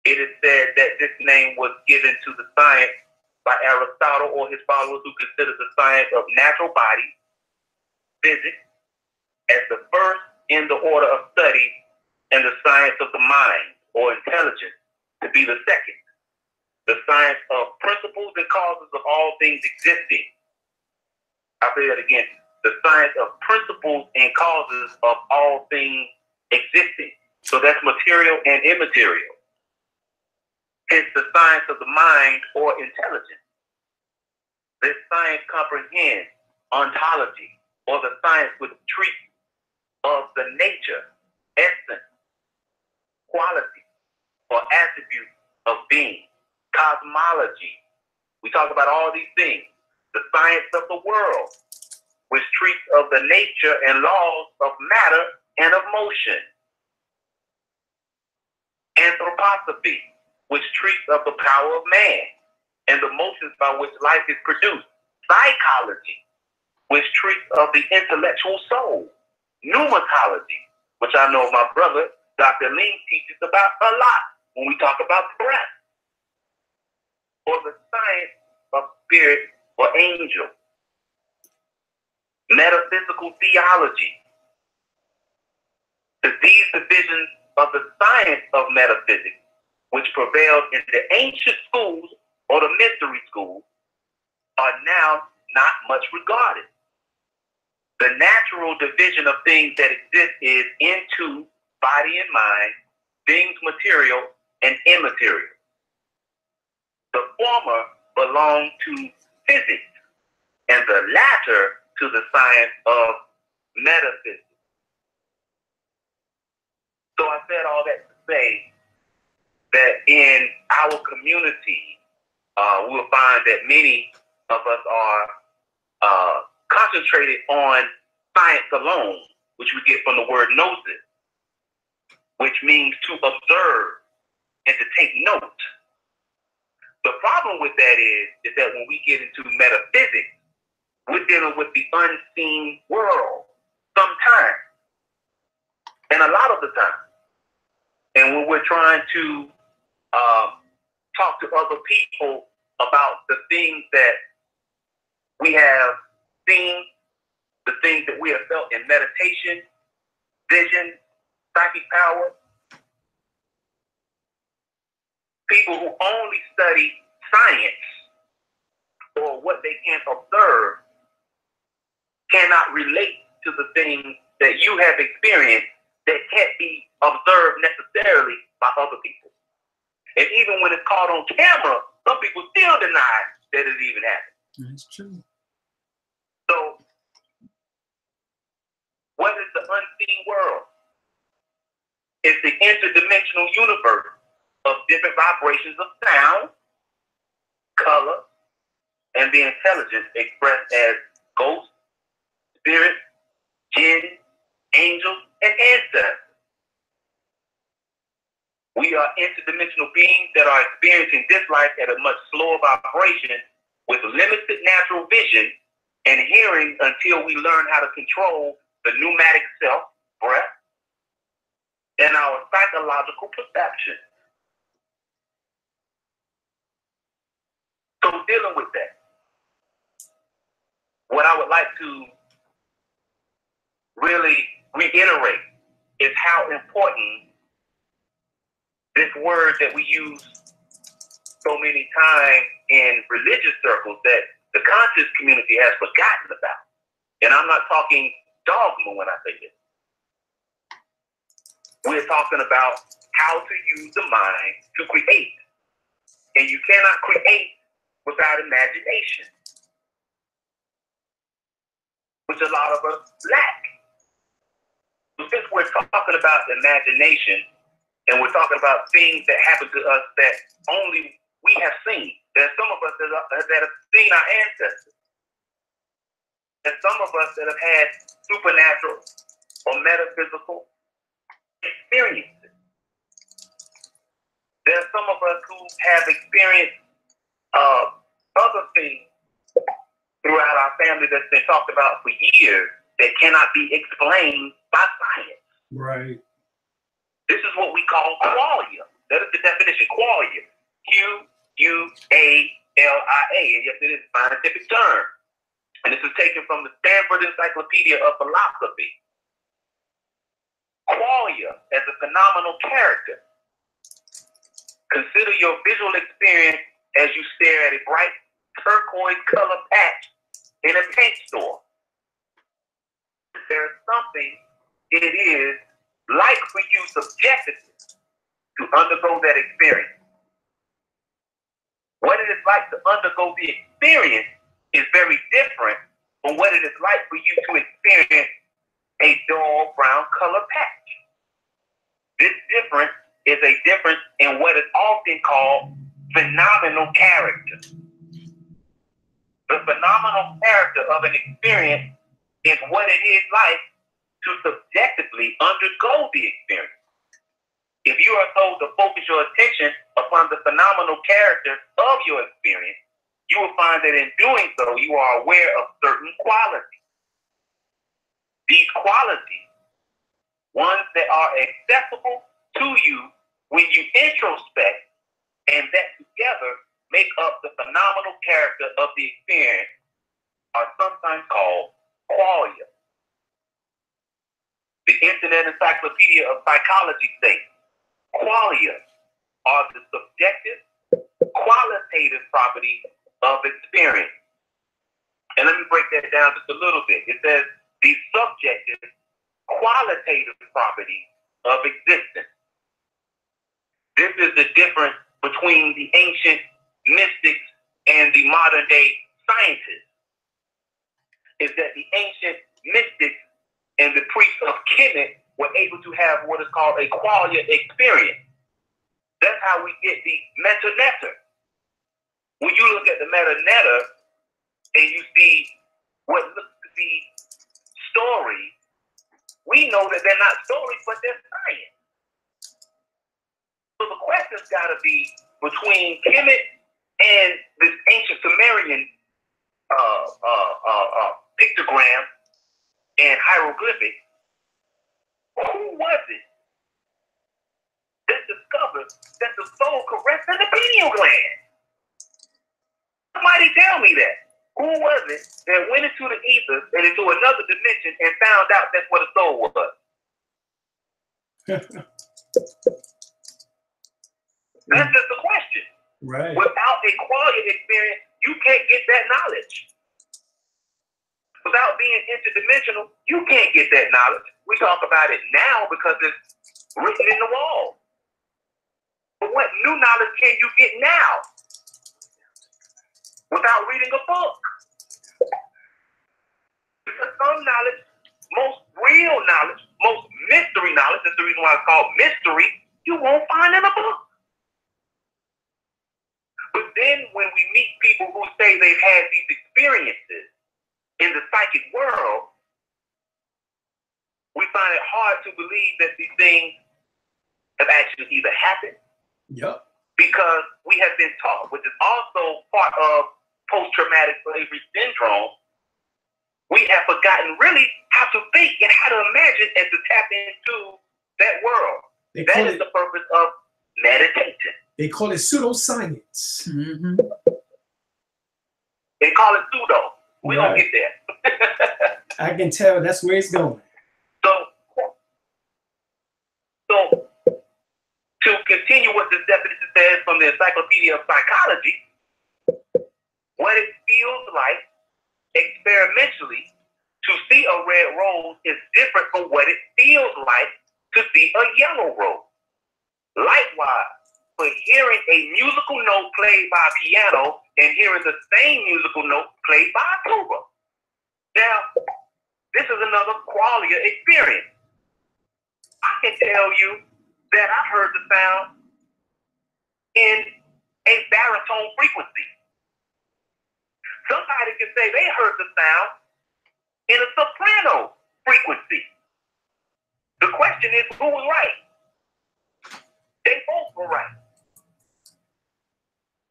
It is said that this name was given to the science by Aristotle or his followers, who considered the science of natural bodies, physics, as the first in the order of study, and the science of the mind or intelligence to be the second. The science of principles and causes of all things existing. I'll say that again. The science of principles and causes of all things existing. So that's material and immaterial. Hence the science of the mind or intelligence. This science comprehends ontology, or the science which treats of the nature, essence, quality, or attribute of being. Cosmology. We talk about all these things. The science of the world, which treats of the nature and laws of matter and of motion. Anthroposophy, which treats of the power of man and the motions by which life is produced. Psychology, which treats of the intellectual soul. Pneumatology, which I know my brother, Dr. Ling, teaches about a lot when we talk about breath. Or the science of spirit or angel. Metaphysical theology. These divisions of the science of metaphysics, which prevailed in the ancient schools or the mystery schools, are now not much regarded. The natural division of things that exist is into body and mind, things material and immaterial. The former belong to physics, and the latter to the science of metaphysics. So I said all that to say that in our community, we'll find that many of us are concentrated on science alone, which we get from the word gnosis, which means to observe and to take note. The problem with that is that when we get into metaphysics, we're dealing with the unseen world sometimes, and a lot of the time. And when we're trying to talk to other people about the things that we have seen, the things that we have felt in meditation, vision, psychic power, people who only study science or what they can observe cannot relate to the things that you have experienced that can't be observed necessarily by other people. And even when it's caught on camera, some people still deny that it even happened. That's true. So, what is the unseen world? It's the interdimensional universe of different vibrations of sound, color, and the intelligence expressed as ghosts, spirits, jinn, angels, and ancestors. We are interdimensional beings that are experiencing this life at a much slower vibration with limited natural vision and hearing until we learn how to control the pneumatic self, breath, and our psychological perception. So dealing with that, what I would like to really reiterate is how important this word that we use so many times in religious circles that the conscious community has forgotten about. And I'm not talking dogma when I say this. We're talking about how to use the mind to create. And you cannot create without imagination, which a lot of us lack. So since we're talking about imagination, and we're talking about things that happen to us that only we have seen, there's some of us that have seen our ancestors. There's some of us that have had supernatural or metaphysical experiences. There's some of us who have experienced other things throughout our family that's been talked about for years that cannot be explained by science. Right. This is what we call qualia. That is the definition. and yes, it is a scientific term. And this is taken from the Stanford Encyclopedia of Philosophy. Qualia as a phenomenal character. Consider your visual experience as you stare at a bright turquoise color patch in a paint store. There's something it is like for you subjectively to undergo that experience. What it is like to undergo the experience is very different from what it is like for you to experience a dull brown color patch. This difference is a difference in what is often called phenomenal character. The phenomenal character of an experience is what it is like to subjectively undergo the experience. If you are told to focus your attention upon the phenomenal character of your experience, you will find that in doing so, you are aware of certain qualities. These qualities, ones that are accessible to you when you introspect, and that together make up the phenomenal character of the experience, are sometimes called qualia. The Internet Encyclopedia of Psychology states, qualia are the subjective, qualitative properties of experience. And let me break that down just a little bit. It says the subjective, qualitative properties of existence. This is the difference between the ancient mystics and the modern day scientists. Is that the ancient mystics and the priests of Kemet were able to have what is called a qualia experience. That's how we get the meta-netta. When you look at the meta-netta and you see what looks to be stories, we know that they're not stories, but they're science. So the question's got to be between Kemet and this ancient Sumerian pictogram and hieroglyphic. Who was it that discovered that the soul caressed in the pineal gland? Somebody tell me that. Who was it that went into the ether and into another dimension and found out that's what a soul was? That's just the question. Right. Without a qualia experience, you can't get that knowledge. Without being interdimensional, you can't get that knowledge. We talk about it now because it's written in the wall. But what new knowledge can you get now without reading a book? Because some knowledge, most real knowledge, most mystery knowledge, that's the reason why it's called mystery, you won't find in a book. But then when we meet people who say they've had these experiences in the psychic world, we find it hard to believe that these things have actually either happened. Yep. Because we have been taught, which is also part of post-traumatic slavery syndrome, we have forgotten really how to think and how to imagine and to tap into that world. That is the purpose of meditation. They call it pseudoscience. Mm-hmm. They call it pseudo. We don't get there. I can tell that's where it's going. So to continue what this definition says from the Encyclopedia of Psychology, what it feels like experimentally to see a red rose is different from what it feels like to see a yellow rose. Likewise, for hearing a musical note played by a piano and hearing the same musical note played by a tuba. Now, this is another qualia experience. I can tell you that I heard the sound in a baritone frequency. Somebody can say they heard the sound in a soprano frequency. The question is, who was right? They both were right.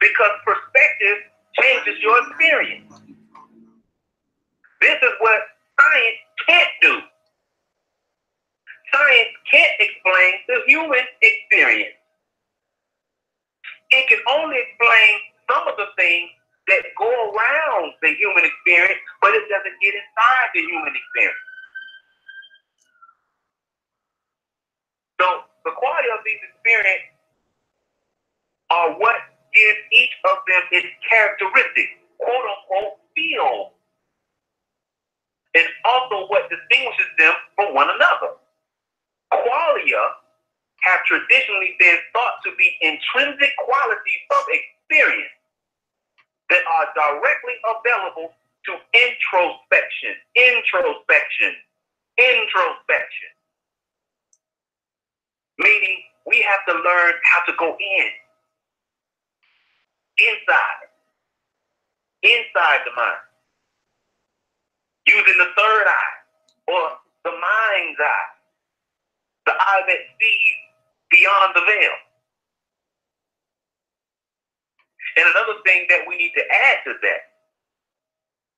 Because perspective changes your experience. This is what science can't do. Science can't explain the human experience. It can only explain some of the things that go around the human experience, but it doesn't get inside the human experience. So the quality of these experiences are what gives each of them its characteristic, quote unquote, feel. And also what distinguishes them from one another. Qualia have traditionally been thought to be intrinsic qualities of experience that are directly available to introspection. Meaning we have to learn how to go inside the mind, using the third eye or the mind's eye, the eye that sees beyond the veil. And another thing that we need to add to that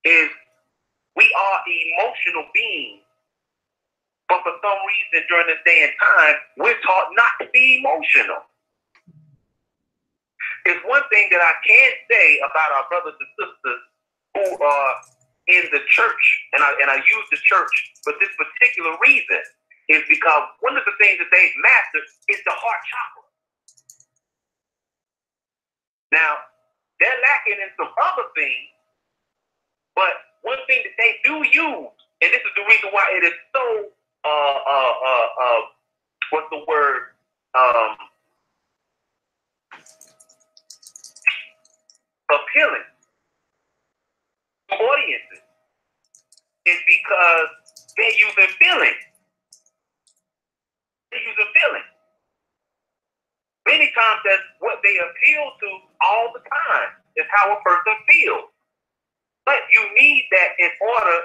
is we are emotional beings, but for some reason during this day and time, we're taught not to be emotional. There's one thing that I can say about our brothers and sisters who are in the church, and I use the church for this particular reason, is because one of the things that they've mastered is the heart chakra. Now, they're lacking in some other things, but one thing that they do use, and this is the reason why it is so, what's the word? Appealing to audiences, is because they're using feelings. Many times that's what they appeal to all the time, is how a person feels. But you need that in order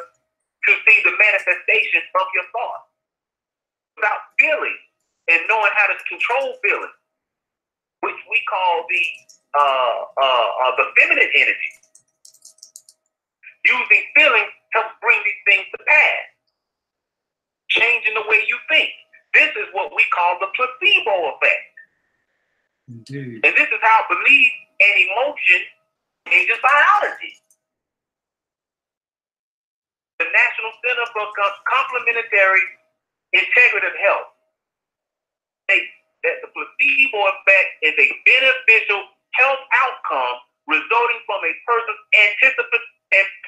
to see the manifestation of your thoughts. Without feeling and knowing how to control feelings, which we call the feminine energy. Using feelings helps bring these things to pass. Changing the way you think. This is what we call the placebo effect. Indeed. And this is how belief and emotion changes biology. The National Center for Complementary Integrative Health states that the placebo effect is a beneficial health outcome resulting from a person's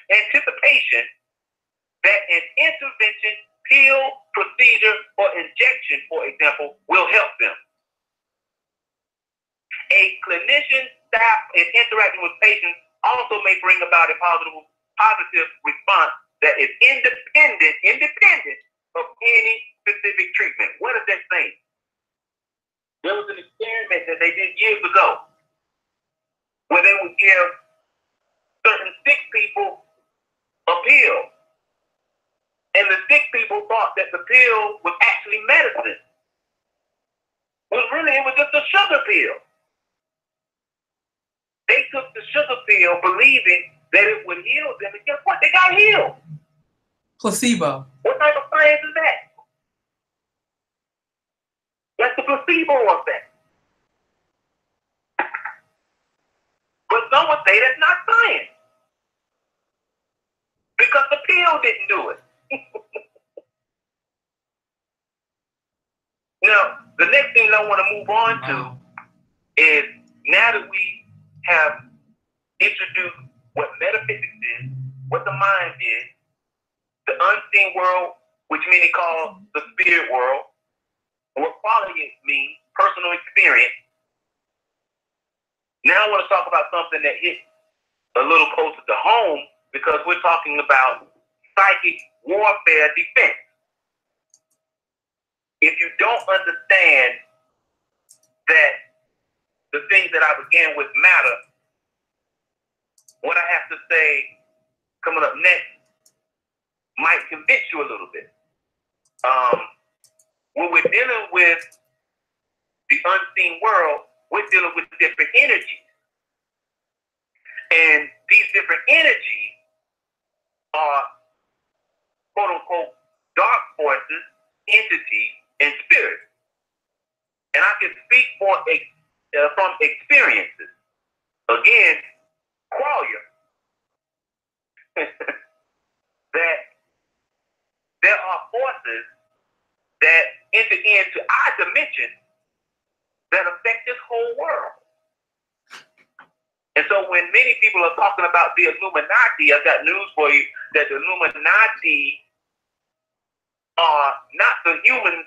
anticipation that an intervention, pill, procedure, or injection, for example, will help them. A clinician, staff, and interacting with patients also may bring about a positive response that is independent of any specific treatment. What is that saying? There was an experiment that they did years ago where they would give certain sick people a pill. And the sick people thought that the pill was actually medicine. When really it was just a sugar pill. They took the sugar pill believing that it would heal them, and guess what? They got healed. Placebo. What type of science is that? That's the placebo effect. But some would say that's not science. Because the pill didn't do it. Now, the next thing I want to move on to is, now that we have introduced what metaphysics is, what the mind is, the unseen world, which many call the spirit world, what quality means, personal experience. Now I want to talk about something that hits a little closer to home, because we're talking about psychic warfare defense. If you don't understand that the things that I began with matter, what I have to say coming up next might convince you a little bit. When we're dealing with the unseen world, we're dealing with different energies. And these different energies are, quote unquote, dark forces, entities, and spirits. And I can speak from experiences. Again, qualia that there are forces that enter into our dimension that affect this whole world. And so when many people are talking about the Illuminati, I've got news for you that the Illuminati are not the human.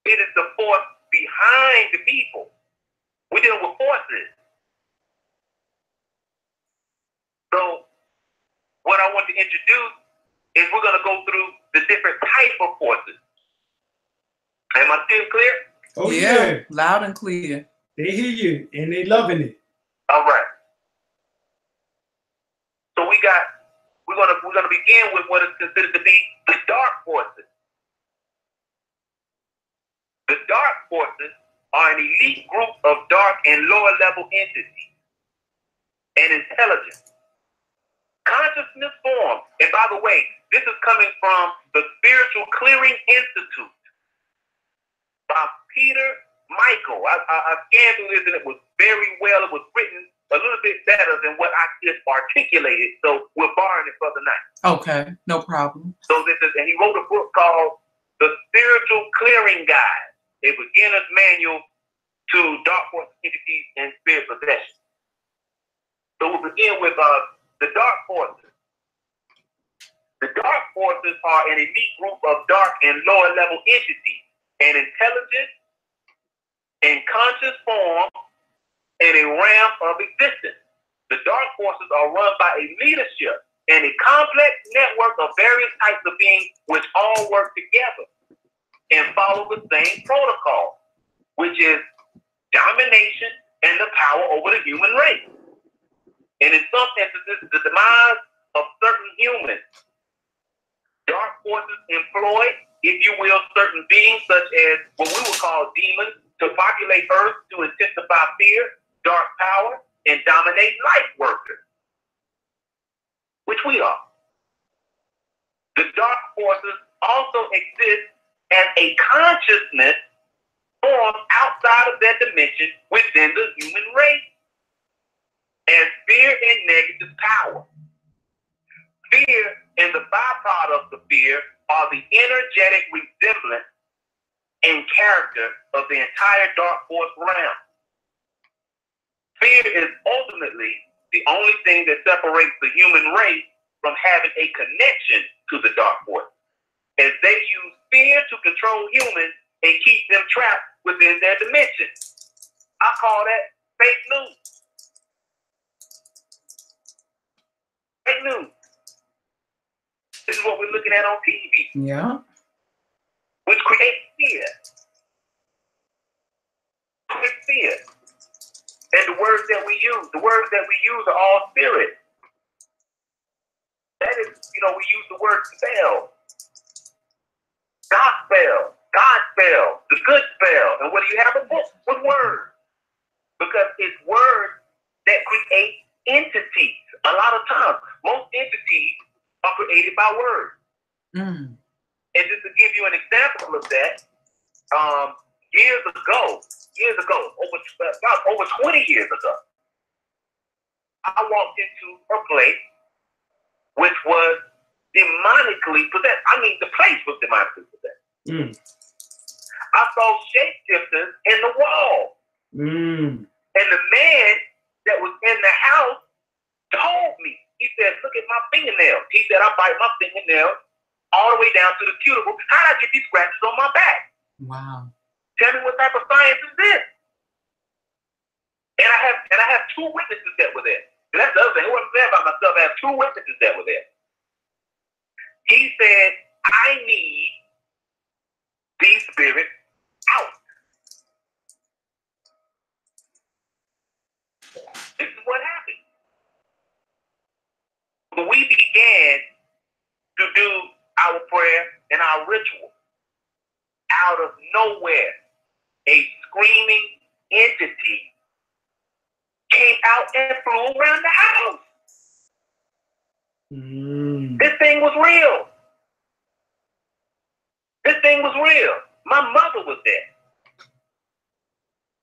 It is the force behind the people. We're dealing with forces. So what I want to introduce is we're going to go through the different type of forces. Am I still clear? Oh yeah. Loud and clear. They hear you and they loving it. All right. So we're gonna begin with what is considered to be the dark forces. The dark forces are an elite group of dark and lower level entities and intelligence. Consciousness form, and by the way, this is coming from the Spiritual Clearing Institute by Peter Michael. I scanned through this and it was very well. It was written a little bit better than what I just articulated. So we're borrowing it for the night. Okay, no problem. So this is, and he wrote a book called The Spiritual Clearing Guide, a beginner's manual to dark force entities and spirit possession. So we'll begin with the dark forces. The dark forces are an elite group of dark and lower level entities, an intelligent in conscious form in a realm of existence. The dark forces are run by a leadership and a complex network of various types of beings which all work together and follow the same protocol, which is domination and the power over the human race. And in some instances, the demise of certain humans. Dark forces employ, if you will, certain beings such as what we would call demons to populate Earth to intensify fear, dark power, and dominate light workers, which we are. The dark forces also exist as a consciousness form outside of that dimension within the human race as fear and negative power. Fear and the byproducts of fear are the energetic resemblance and character of the entire dark force realm. Fear is ultimately the only thing that separates the human race from having a connection to the dark force, as they use fear to control humans and keep them trapped within their dimension. I call that fake news. Fake news. This is what we're looking at on TV. Yeah. Which creates fear. Creates fear. And the words that we use are all spirit. That is, we use the word spell. Gospel, Godspell, the good spell. And what do you have? A book with words. Because it's words that create entities. A lot of times, most entities are created by words. Mm. And just to give you an example of that, years ago, over 20 years ago, I walked into a place which was demonically possessed. I mean, the place was demonically possessed. Mm. I saw shapeshifters in the wall. Mm. And the man that was in the house told me, he said, look at my fingernails. He said, I bite my fingernails all the way down to the cuticle. How did I get these scratches on my back? Wow. Tell me what type of science is this? And I have two witnesses that were there. And that's the other thing. Who I'm saying about myself, I have two witnesses that were there. He said, I need these spirits out. This is what happened. When we began to do our prayer and our ritual, out of nowhere, a screaming entity came out and flew around the house. Mm. This thing was real. This thing was real. My mother was there.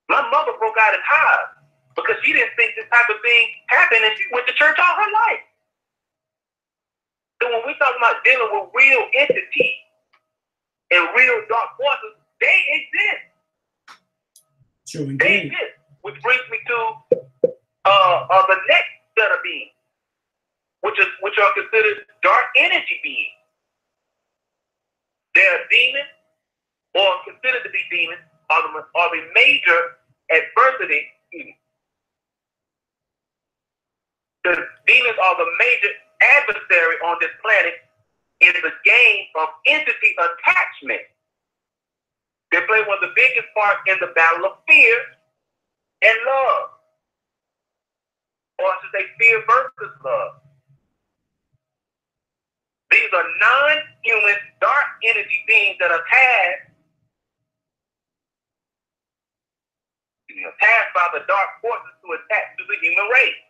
My mother broke out in hives because because she didn't think this type of thing happened, and she went to church all her life. So when we talk about dealing with real entities and real dark forces, they exist. True They indeed. exist. Which brings me to the next set of beings, which are considered dark energy beings. They are demons, or considered to be demons, are the major adversity. The demons are the major adversary on this planet in the game of entity attachment. They play one of the biggest parts in the battle of fear and love. Or I should say fear versus love. These are non-human dark energy beings that are tasked by the dark forces to attack to the human race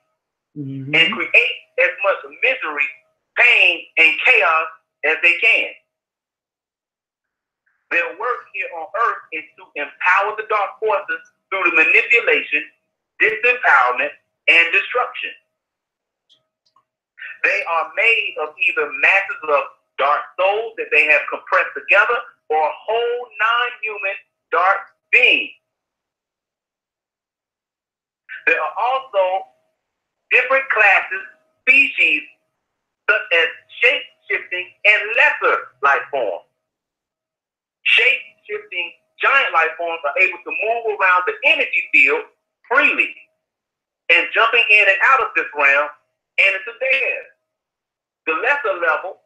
and create as much misery, pain, and chaos as they can. Their work here on Earth is to empower the dark forces through the manipulation, disempowerment, and destruction. They are made of either masses of dark souls that they have compressed together or whole non-human dark beings. There are also different classes, species, such as shape-shifting and lesser life forms. Shape-shifting giant life forms are able to move around the energy field freely and jumping in and out of this realm and into theirs. The lesser level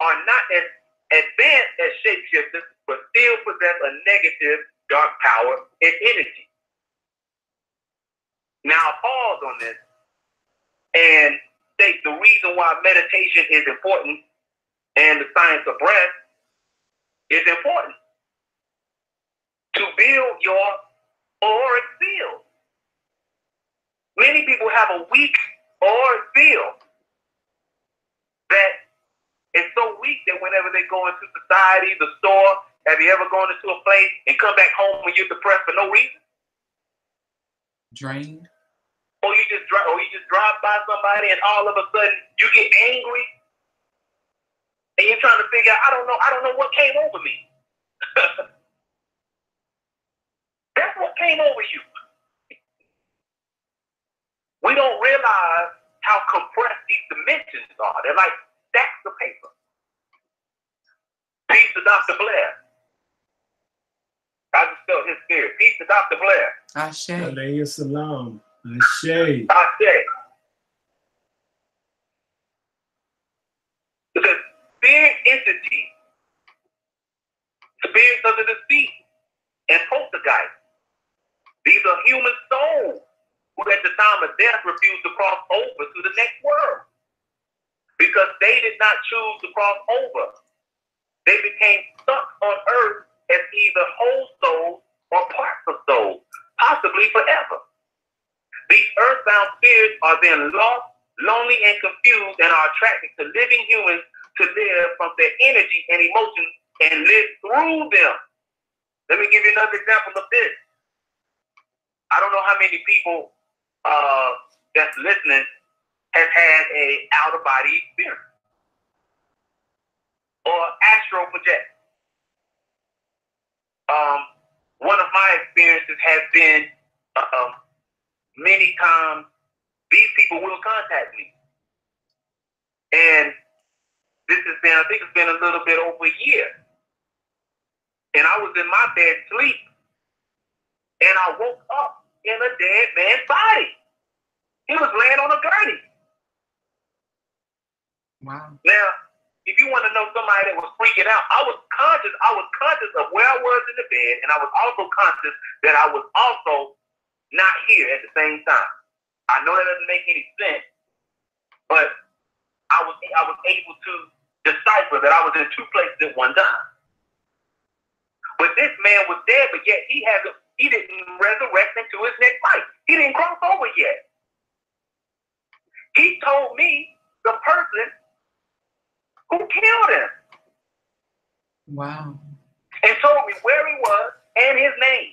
are not as advanced as shapeshifters, but still possess a negative dark power and energy. Now, I'll pause on this and state the reason why meditation is important and the science of breath is important. To build your auric field. Many people have a weak auric field that is so weak that whenever they go into society, the store, have you ever gone into a place and come back home when you're depressed for no reason? Drained. Or you just drive by somebody and all of a sudden you get angry and you're trying to figure out, I don't know what came over me. That's what came over you. We don't realize how compressed these dimensions are. They're like stacks of paper. Peace to Dr. Blair. I just felt his spirit. Peace to Dr. Blair. Ashe. Alayhi salam. Ashe. Ashe. Because spirit entity, spirits of the deceased, and poltergeist. These are human souls who at the time of death refused to cross over to the next world because they did not choose to cross over. They became stuck on earth as either whole souls or parts of souls, possibly forever. These earthbound spirits are then lost, lonely, and confused and are attracted to living humans to live from their energy and emotions and live through them. Let me give you another example of this. I don't know how many people that's listening have had a out-of-body experience or astral projection. One of my experiences has been many times these people will contact me. And this has been, I think it's been a little bit over a year. And I was in my bed sleep. And I woke up in a dead man's body. He was laying on a gurney. Wow. Now, if you want to know somebody that was freaking out, I was conscious of where I was in the bed, and I was also conscious that I was also not here at the same time. I know that doesn't make any sense, but I was able to decipher that I was in two places at one time. But this man was dead, but yet he didn't resurrect into his next life. He didn't cross over yet. He told me the person who killed him. Wow. And told me where he was and his name.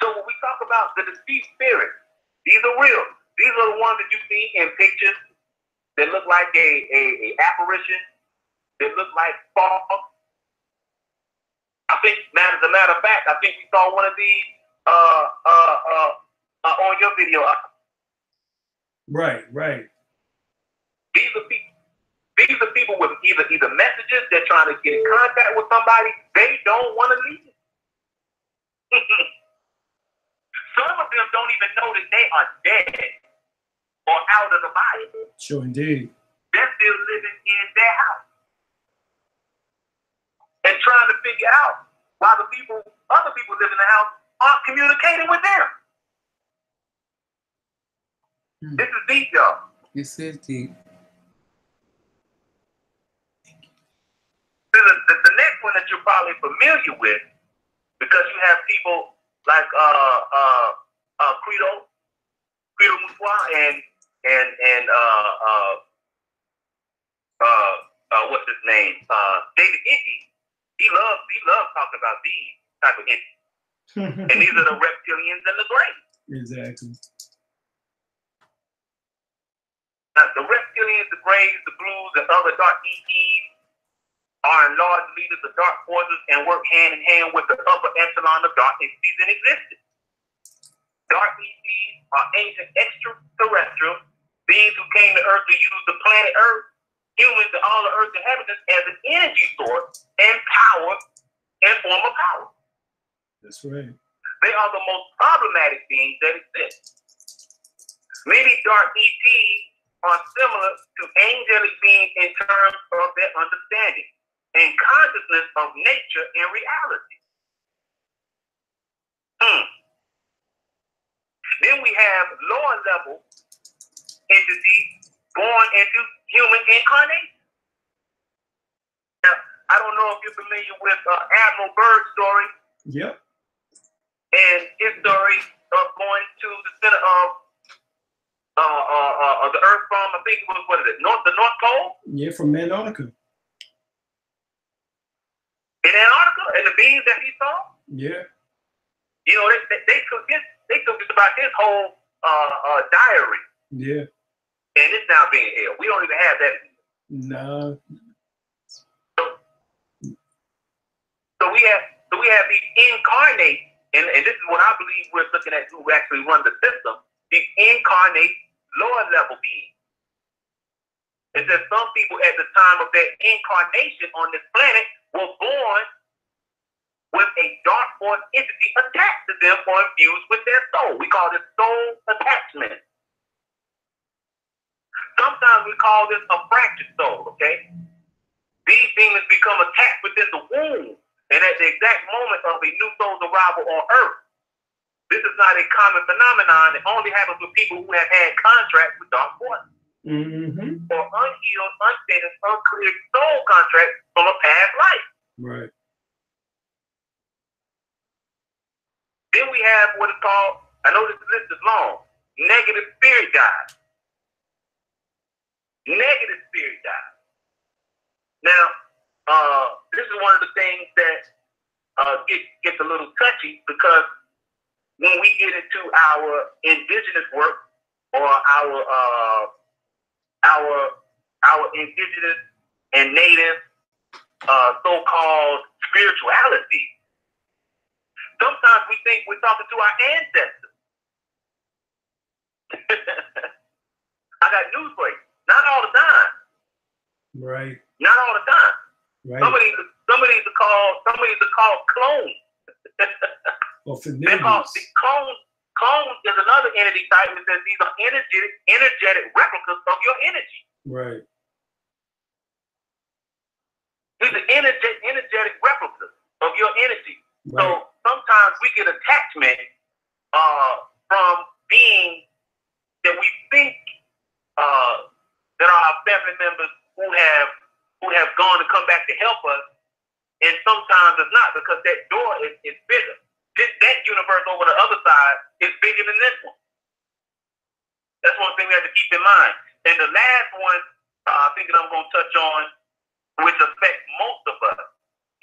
So the deceit spirits. These are real. These are the ones that you see in pictures that look like a apparition, that look like fog. I think, man, as a matter of fact, I think we saw one of these on your video. Right. These are people with either messages, they're trying to get in contact with somebody, they don't want to leave. Some of them don't even know that they are dead or out of the body. Sure, indeed. They're still living in their house and trying to figure out why other people live in the house aren't communicating with them. This is deep, y'all. This is deep. The next one that you're probably familiar with, because you have people like Credo Mutwa and what's his name? David Icke. He loves talking about these type of entities. And these are the reptilians and the greys. Exactly. Now, the reptilians, the greys, the blues, and other dark ETs are large leaders of dark forces and work hand in hand with the upper echelon of dark entities in existence. Dark ETs are ancient extraterrestrials, beings who came to Earth to use the planet Earth, humans, and all the Earth's inhabitants as an energy source and power and form of power. That's right. They are the most problematic beings that exist. Many dark ETs are similar to angelic beings in terms of their understanding and consciousness of nature and reality. Then we have lower level entities born into human incarnation. Now, I don't know if you're familiar with Admiral Byrd's story. Yep. And his story of going to the center of the Earth from, I think it was, the North Pole? Yeah, from Antarctica. In Antarctica, and the beings that he saw? Yeah. You know, they took just about his whole diary. Yeah. And it's now being held. We don't even have that anymore. No. So we have these incarnate, and this is what I believe we're looking at who actually run the system, these incarnate lower level beings. It says some people at the time of their incarnation on this planet were born with a dark force entity attached to them or infused with their soul. We call this soul attachment. Sometimes we call this a fractured soul, okay? These demons become attached within the womb and at the exact moment of a new soul's arrival on Earth. This is not a common phenomenon. It only happens with people who have had contracts with dark forces. Mm-hmm. Or unhealed, unstated, unclear soul contracts from a past life. Right. Then we have what is called, I know this list is long, negative spirit guides. Negative spirit guides. Now, this is one of the things that gets a little touchy, because when we get into our indigenous work or our indigenous and native so-called spirituality, sometimes we think we're talking to our ancestors. I got news for you. Not all the time. Right. Not all the time. Right. Some of these are called clones. Or They're called clones. Clones is another entity type that says these are energetic replicas of your energy. Right. These are energetic replicas of your energy. Right. So sometimes we get attachment from beings that we think that are our family members who have gone to come back to help us, and sometimes it's not, because that door is bigger. That universe over the other side is bigger than this one. That's one thing we have to keep in mind. And the last one, I think that I'm going to touch on, which affects most of us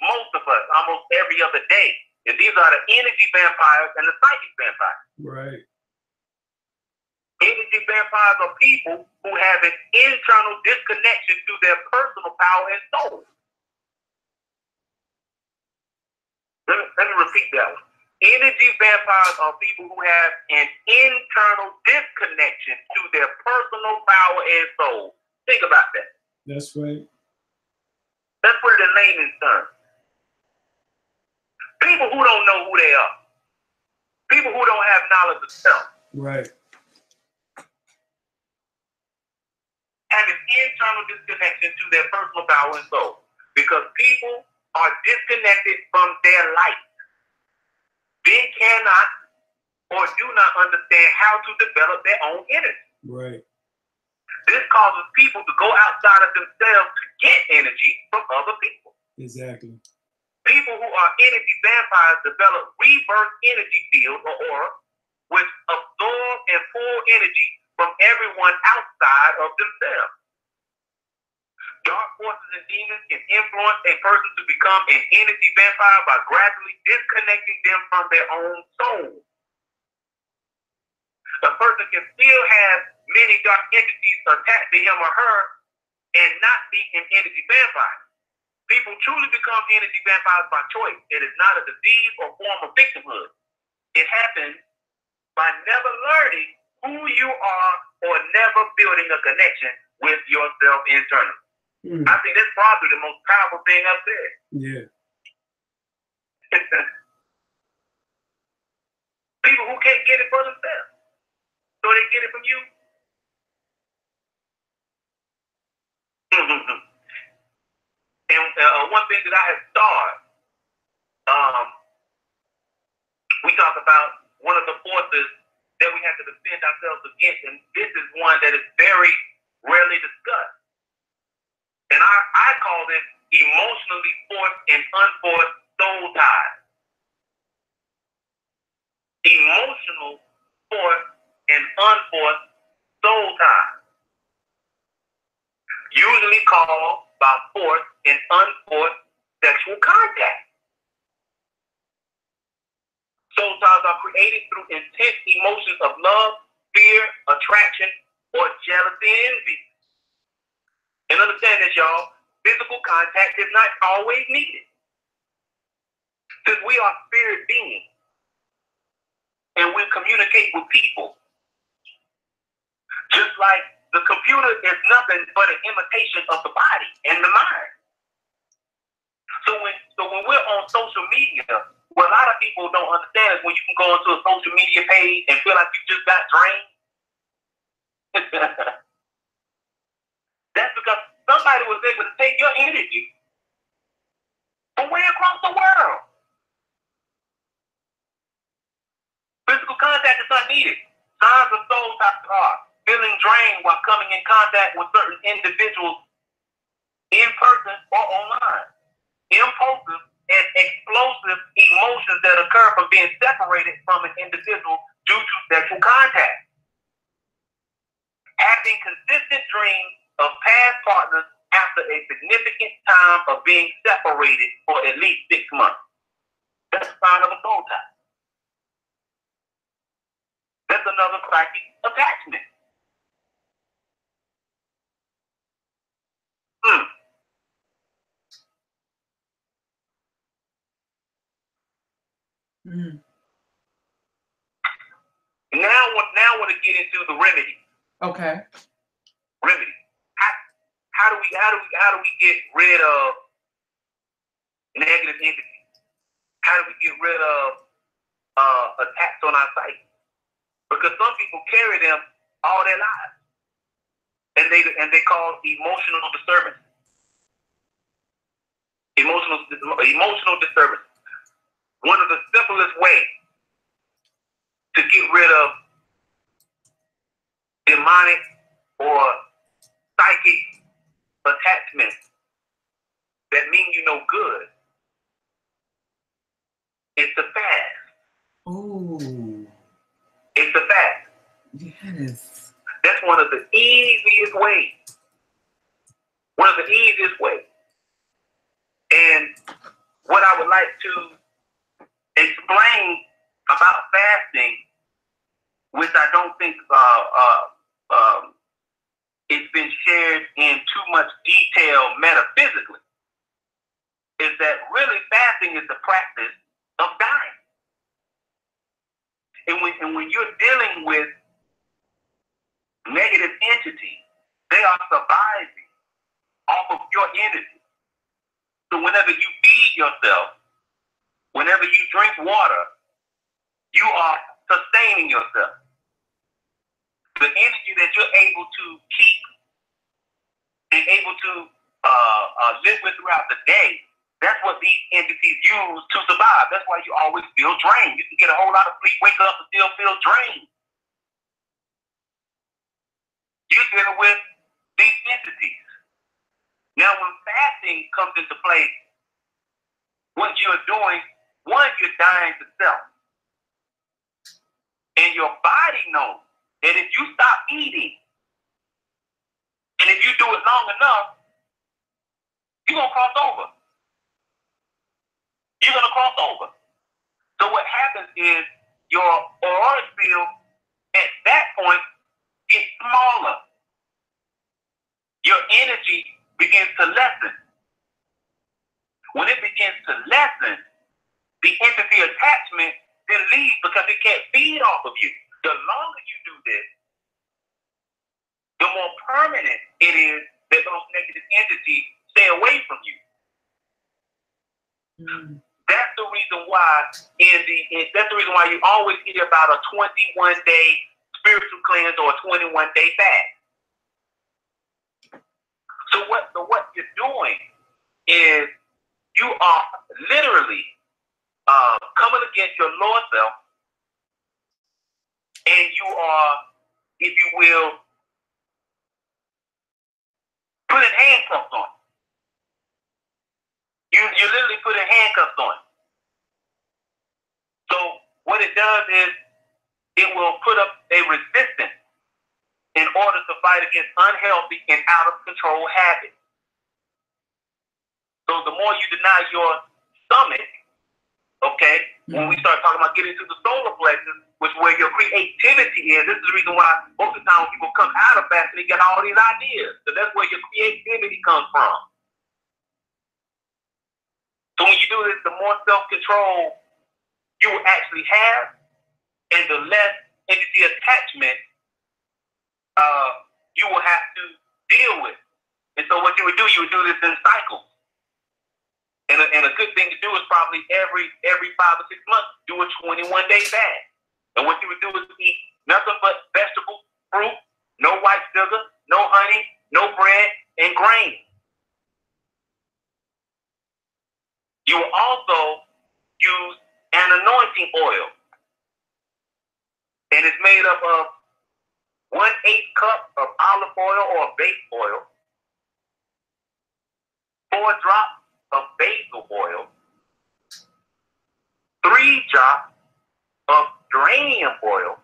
almost every other day, And these are the energy vampires and the psychic vampires. Right. Energy vampires are people who have an internal disconnection to their personal power and soul. Let me repeat that one. Energy vampires are people who have an internal disconnection to their personal power and soul. Think about that. That's right. Let's put it in layman's terms. People who don't know who they are. People who don't have knowledge of self. Right. Have an internal disconnection to their personal power and soul. Because people are disconnected from their light. They cannot or do not understand how to develop their own energy. Right. This causes people to go outside of themselves to get energy from other people. Exactly. People who are energy vampires develop rebirth energy fields or aura, which absorb and pull energy from everyone outside of themselves. Dark forces and demons can influence a person to become an energy vampire by gradually disconnecting them from their own soul. A person can still have many dark entities attached to him or her and not be an energy vampire. People truly become energy vampires by choice. It is not a disease or form of victimhood. It happens by never learning who you are or never building a connection with yourself internally. I think that's probably the most powerful thing I've said. Yeah. People who can't get it for themselves, so they get it from you. And one thing that I have started, we talk about one of the forces that we have to defend ourselves against, and this is one that is very rarely discussed. And I call this emotionally forced and unforced soul ties. Emotional forced and unforced soul ties. Usually called by forced and unforced sexual contact. Soul ties are created through intense emotions of love, fear, attraction, or jealousy and envy. And understand this, y'all, physical contact is not always needed. Since we are spirit beings and we communicate with people, just like the computer is nothing but an imitation of the body and the mind. So when we're on social media, what a lot of people don't understand is when you can go into a social media page and feel like you just got drained. That's because somebody was able to take your energy from way across the world. Physical contact is not needed. Signs of soul ties are feeling drained while coming in contact with certain individuals in person or online. Impulsive and explosive emotions that occur from being separated from an individual due to sexual contact. Having consistent dreams of past partners after a significant time of being separated for at least 6 months. That's a sign of a soul tie. That's another psychic attachment. Now I want to get into the remedy. Okay. Remedy. How do we get rid of negative entities? How do we get rid of attacks on our psyche? Because some people carry them all their lives, and they cause emotional disturbance. Emotional disturbance. One of the simplest ways to get rid of demonic or psychic attachments that mean you no good is to fast. Ooh. It's a fast. Yes. That's one of the easiest ways. One of the easiest ways. And what I would like to explain about fasting, which I don't think it's been shared in too much detail metaphysically, is that really fasting is the practice of dying. And when you're dealing with negative entities, they are surviving off of your energy. So whenever you feed yourself, whenever you drink water, you are sustaining yourself. The energy that you're able to keep and able to live with throughout the day, that's what these entities use to survive. That's why you always feel drained. You can get a whole lot of sleep, wake up and still feel drained. You're dealing with these entities. Now, when fasting comes into play, what you're doing, one, you're dying to self. And your body knows that if you stop eating, and if you do it long enough, you're going to cross over. You're going to cross over. So what happens is your auric field at that point gets smaller. Your energy begins to lessen. When it begins to lessen, the entity attachment then leaves because it can't feed off of you. The longer you do this, the more permanent it is that those negative entities stay away from you. Mm. That's the reason why that's the reason why you always hear about a 21-day spiritual cleanse or a 21-day fast. So what you're doing is you are literally coming against your lower self, and you are, if you will, putting handcuffs on. You're literally putting handcuffs on. So what it does is it will put up a resistance in order to fight against unhealthy and out of control habits. So the more you deny your stomach, okay, when we start talking about getting to the solar plexus, which is where your creativity is, this is the reason why most of the time when people come out of fasting, they get all these ideas. So that's where your creativity comes from. So when you do this, the more self-control you will actually have, and the less entity attachment you will have to deal with. And so what you would do this in cycles. And a good thing to do is probably every 5 or 6 months, do a 21-day fast. And what you would do is eat nothing but vegetables, fruit, no white sugar, no honey, no bread, and grain. You will also use an anointing oil. And it's made up of 1/8 cup of olive oil or base oil, 4 drops of basil oil, 3 drops of geranium oil,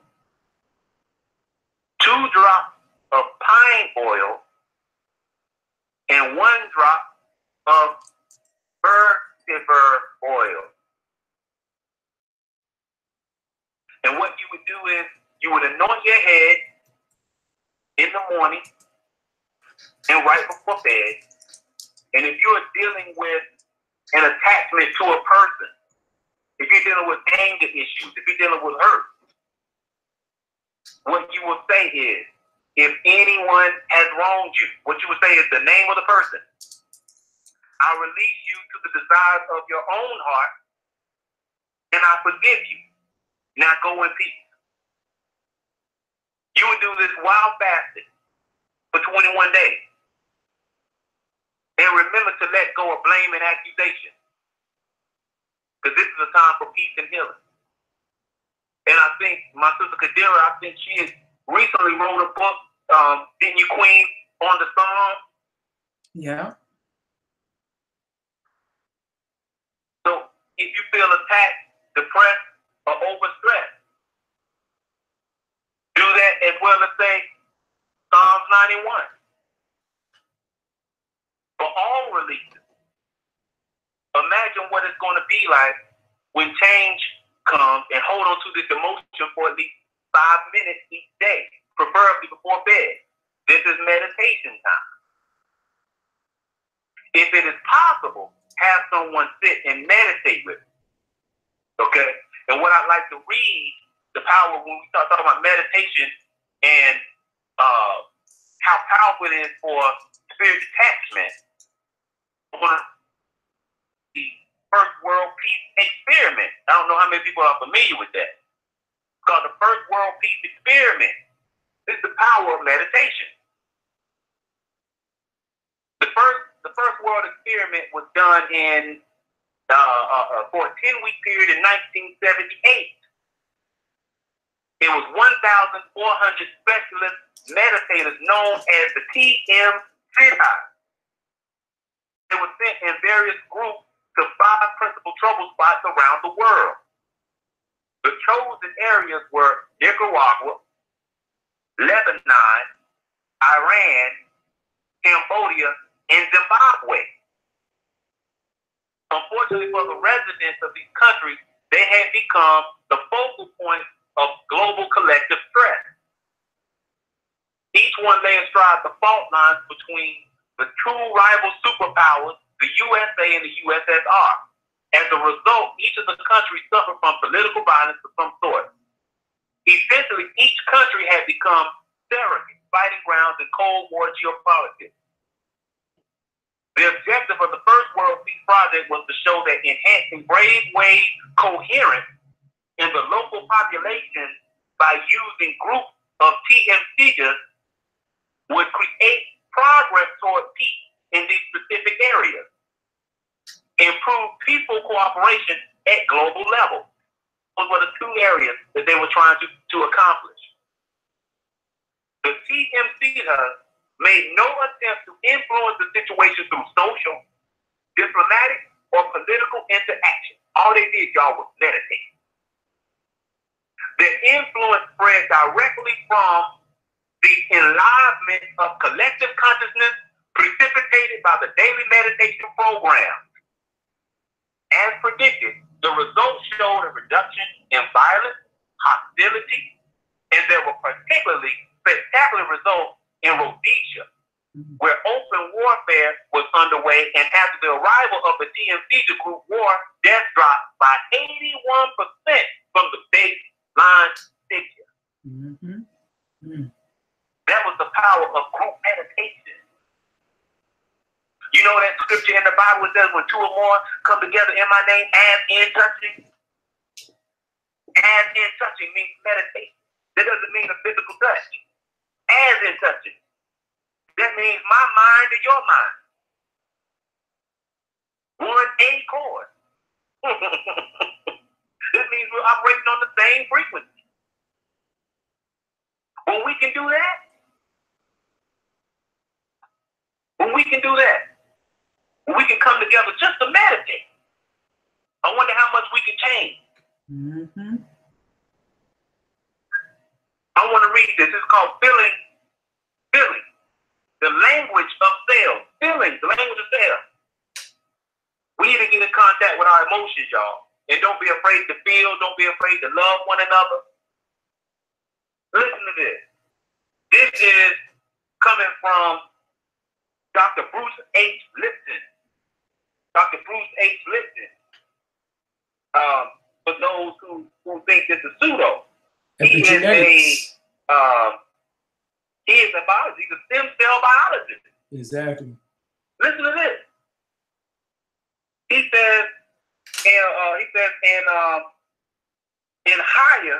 2 drops of pine oil, and 1 drop of vetiver oil. And what you would do is you would anoint your head in the morning and right before bed. And if you're dealing with an attachment to a person, if you're dealing with anger issues, if you're dealing with hurt, what you will say is, if anyone has wronged you, what you would say is the name of the person. I release you to the desires of your own heart, and I forgive you. Now go in peace. You would do this while fasting for 21 days. And remember to let go of blame and accusation. Because this is a time for peace and healing. And I think my sister Kadira, I think she has recently wrote a book, Didn't You Queen, on the Psalm? Yeah. So if you feel attacked, depressed, or overstressed, do that as well as say Psalms 91. For all releases, imagine what it's going to be like when change hold on to this emotion for at least 5 minutes each day, preferably before bed. This is meditation time. If it is possible, have someone sit and meditate with you. Okay? And what I'd like to read, the power, when we start talking about meditation and how powerful it is for spirit detachment, for the First World Peace Experiment. I don't know how many people are familiar with that. It's called the First World Peace Experiment. This is the power of meditation. The first world experiment was done in for a 10-week period in 1978. It was 1,400 specialist meditators known as the TM-Siddhis. They were sent in various groups to 5 principal trouble spots around the world. The chosen areas were Nicaragua, Lebanon, Iran, Cambodia, and Zimbabwe. Unfortunately for the residents of these countries, they had become the focal point of global collective stress. Each one lay astride the fault lines between the two rival superpowers, the USA and the USSR. As a result, each of the countries suffered from political violence of some sort. Essentially, each country had become surrogate fighting grounds in Cold War geopolitics. The objective of the First World Peace Project was to show that enhancing brainwave coherence in the local population by using groups of TM-Siddhis would create progress toward peace in these specific areas, improve peaceful cooperation at global level. Those were the 2 areas that they were trying to accomplish. The TM-Siddhis made no attempt to influence the situation through social, diplomatic, or political interaction. All they did, y'all, was meditate. Their influence spread directly from the enlivenment of collective consciousness precipitated by the daily meditation program. As predicted, the results showed a reduction in violence, hostility, and there were particularly spectacular results in Rhodesia, where open warfare was underway, and after the arrival of the TM-Siddhis group, death dropped by 81% from the baseline figure. That was the power of group meditation. You know that scripture in the Bible says, when 2 or more come together in my name, as in touching? As in touching means meditate. That doesn't mean a physical touch. As in touching. That means my mind and your mind. One accord. This means we're operating on the same frequency. When we can do that, when we can come together just to meditate, I wonder how much we can change. I want to read this. It's called Feeling. The language of self. Feeling, the language of self. We need to get in contact with our emotions, y'all. And don't be afraid to feel. Don't be afraid to love one another. Listen to this. This is coming from Dr. Bruce H. Lipton. Dr. Bruce H. Lipton. For those who think this is pseudo. He is a biologist. He's a stem cell biologist. Exactly. Listen to this. He says in higher,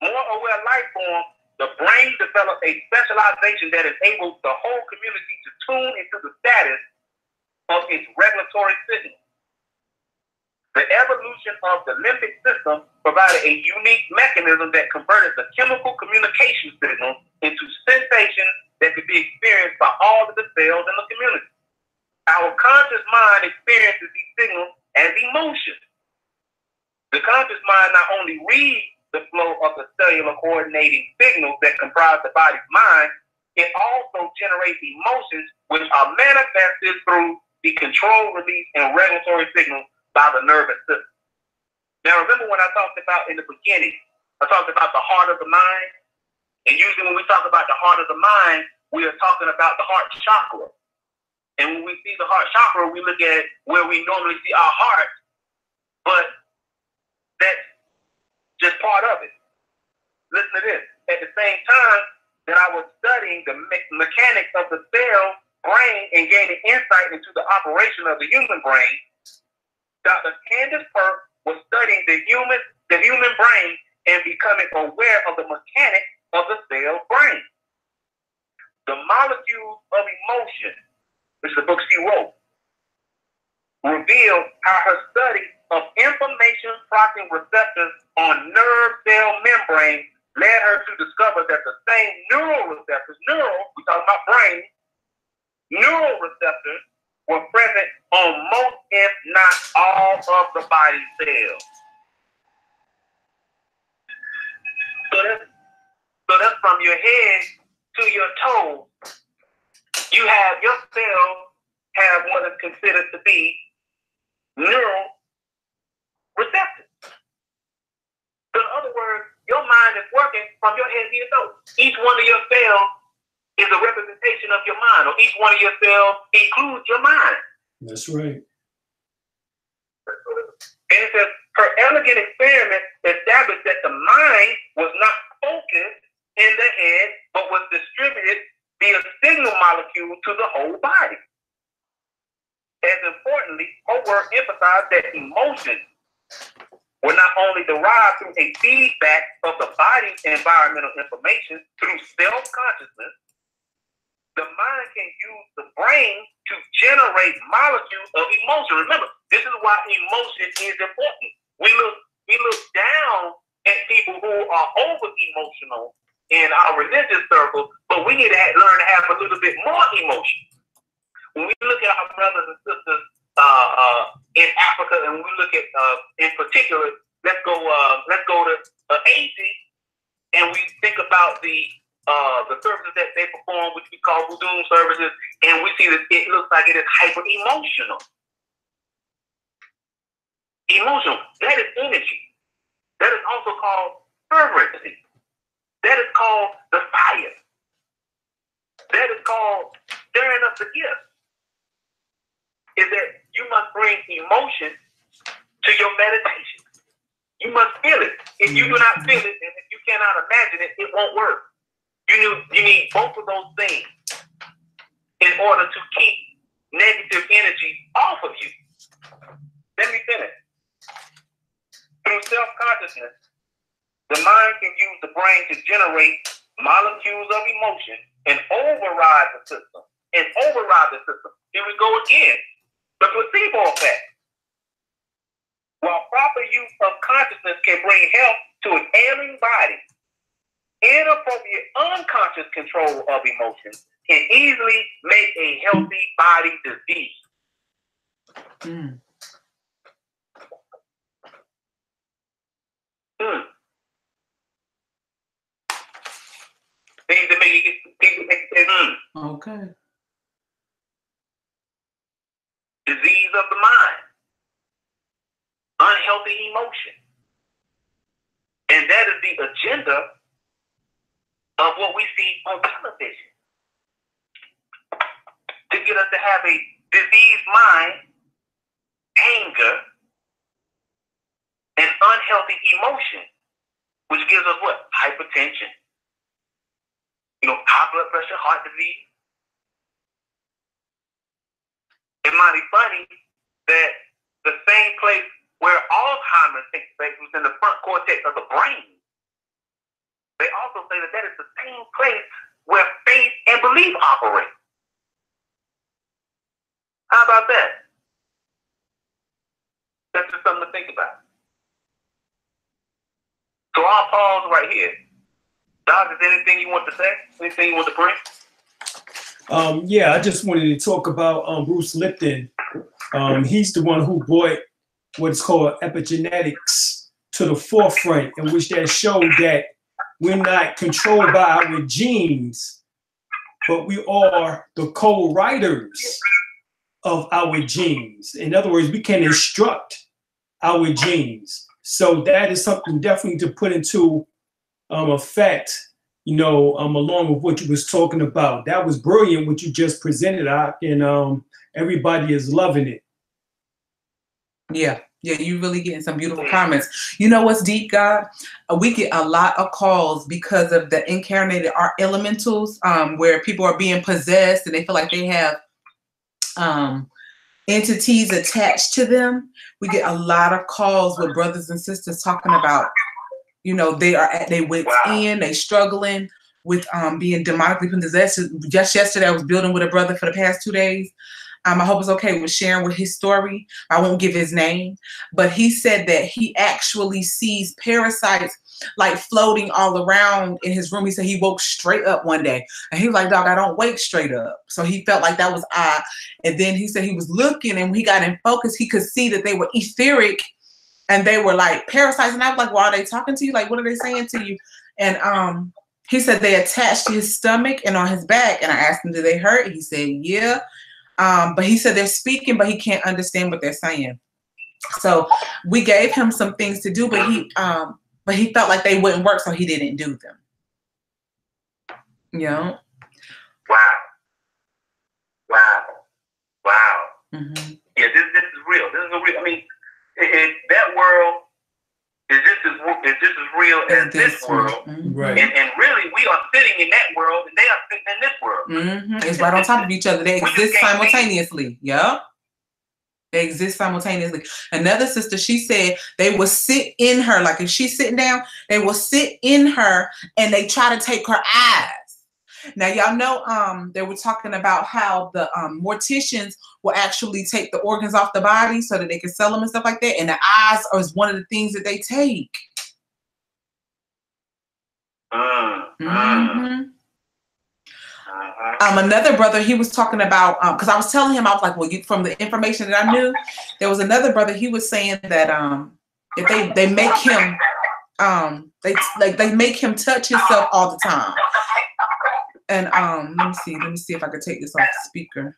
more aware life form, the brain develops a specialization that enables the whole community to tune into the status of its regulatory signal. The evolution of the limbic system provided a unique mechanism that converted the chemical communication signals into sensations that could be experienced by all of the cells in the community. Our conscious mind experiences these signals as emotions. The conscious mind not only reads the flow of the cellular coordinating signals that comprise the body's mind, it also generates emotions which are manifested through the control, release, and regulatory signals by the nervous system. Now, remember when I talked about in the beginning, I talked about the heart of the mind. And usually when we talk about the heart of the mind, we are talking about the heart chakra. And when we see the heart chakra, we look at where we normally see our heart, but that's just part of it. Listen to this. At the same time that I was studying the mechanics of the cell brain and gaining insight into the operation of the human brain, Dr. Candace Pert was studying the human brain and becoming aware of the mechanics of the cell brain. The molecules of emotion, which is the book she wrote, revealed how her study of information processing receptors on nerve cell membrane led her to discover that the same neuroreceptors, we talking about brain, neuroreceptors were present on most, if not all, of the body cells. So that's from your head to your toes. You have your cells have what is considered to be neural receptors. So in other words, your mind is working from your head to your toes. Each one of your cells is a representation of your mind, or each one of your cells includes your mind. That's right. And it says, her elegant experiment established that the mind was not focused in the head, but was distributed via signal molecule to the whole body. As importantly, her work emphasized that emotions were not only derived through a feedback of the body's environmental information through self-consciousness, the mind can use the brain to generate molecules of emotion. Remember, this is why emotion is important. We look down at people who are over-emotional in our religious circles, but we need to learn to have a little bit more emotion. When we look at our brothers and sisters in Africa, and we look at, in particular, let's go to Haiti, and we think about the services that they perform, which we call voodoo services, and we see that it looks like it is hyper emotional. Emotional. That is energy. That is also called fervency. That is called the fire. That is called stirring up the gift. Is that you must bring emotion to your meditation. You must feel it. If you do not feel it, and if you cannot imagine it, it won't work. You need both of those things in order to keep negative energy off of you. Let me finish. Through self-consciousness, the mind can use the brain to generate molecules of emotion and override the system. Here we go again. The placebo effect. While proper use of consciousness can bring health to an ailing body, inappropriate unconscious control of emotions can easily make a healthy body disease. Things that make it say, Okay. Disease of the mind. Unhealthy emotion. And that is the agenda of what we see on television. To get us to have a diseased mind, anger, and unhealthy emotion, which gives us what? Hypertension. High blood pressure, heart disease. It might be funny that the same place where Alzheimer's takes place was in the front cortex of the brain. They also say that is the same place where faith and belief operate. How about that? That's just something to think about. So I'll pause right here. Doc, is there anything you want to say? Anything you want to bring? Yeah, I just wanted to talk about Bruce Lipton. He's the one who brought what's called epigenetics to the forefront, in which that showed that we're not controlled by our genes, but we are the co-writers of our genes. In other words, we can instruct our genes. So that is something definitely to put into effect, along with what you was talking about. That was brilliant what you just presented, and everybody is loving it. Yeah. Yeah, you really getting some beautiful comments. You know what's deep, God? We get a lot of calls because of the incarnated art elementals, where people are being possessed and they feel like they have entities attached to them. We get a lot of calls with brothers and sisters talking about, they went in, they struggling with being demonically possessed. Just yesterday, I was building with a brother for the past 2 days. I hope it's okay with sharing with his story. I won't give his name, but he said that he actually sees parasites like floating all around in his room. He said he woke straight up one day and he was like, dog, I don't wake straight up. So he felt like that was odd. And then he said he was looking, and when he got in focus, he could see that they were etheric and they were like parasites. And I was like, well, are they talking to you? Like, what are they saying to you? And he said they attached to his stomach and on his back. And I asked him, do they hurt? He said, yeah. But he said they're speaking, but he can't understand what they're saying. So we gave him some things to do, but he felt like they wouldn't work, so he didn't do them. Yeah. Wow. Mm-hmm. Yeah, this is real. This is a real. I mean, that world is just as real as this world. Mm-hmm. Right. And really, we are sitting in that world, and they are sitting in this world. Mm-hmm. It's right on top of each other. They exist simultaneously. Yeah. They exist simultaneously. Another sister, she said they will sit in her, like if she's sitting down, they will sit in her and they try to take her eyes. Now, y'all know they were talking about how the morticians will actually take the organs off the body so that they can sell them and stuff like that. And the eyes is one of the things that they take. Mm-hmm. Another brother, he was talking about, because I was telling him, I was like, well, from the information that I knew, there was another brother, he was saying that if they make him, they make him touch himself all the time. And let me see if I could take this off the speaker.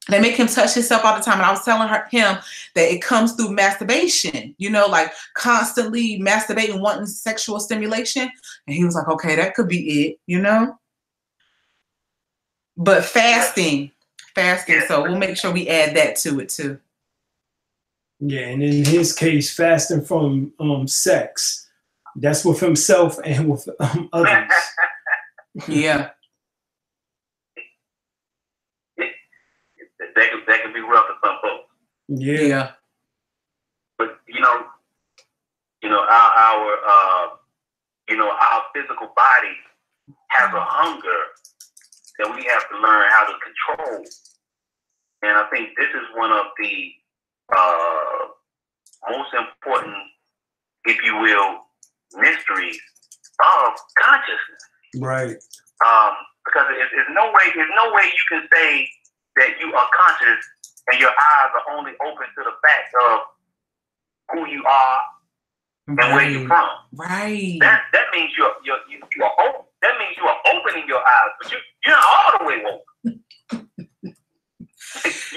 They make him touch himself all the time. And I was telling him that it comes through masturbation, like constantly masturbating, wanting sexual stimulation. And he was like, okay, that could be it, But fasting. So we'll make sure we add that to it too. Yeah, and in his case, fasting from sex. That's with himself and with others. Yeah. That can be rough for some folks. Yeah. But our physical body has a hunger that we have to learn how to control. And I think this is one of the most important, if you will, mysteries of consciousness. Right. Because there's no way you can say that you are conscious and your eyes are only open to the fact of who you are and where you're from. Right. That means you are open. That means you are opening your eyes, but you're not all the way open.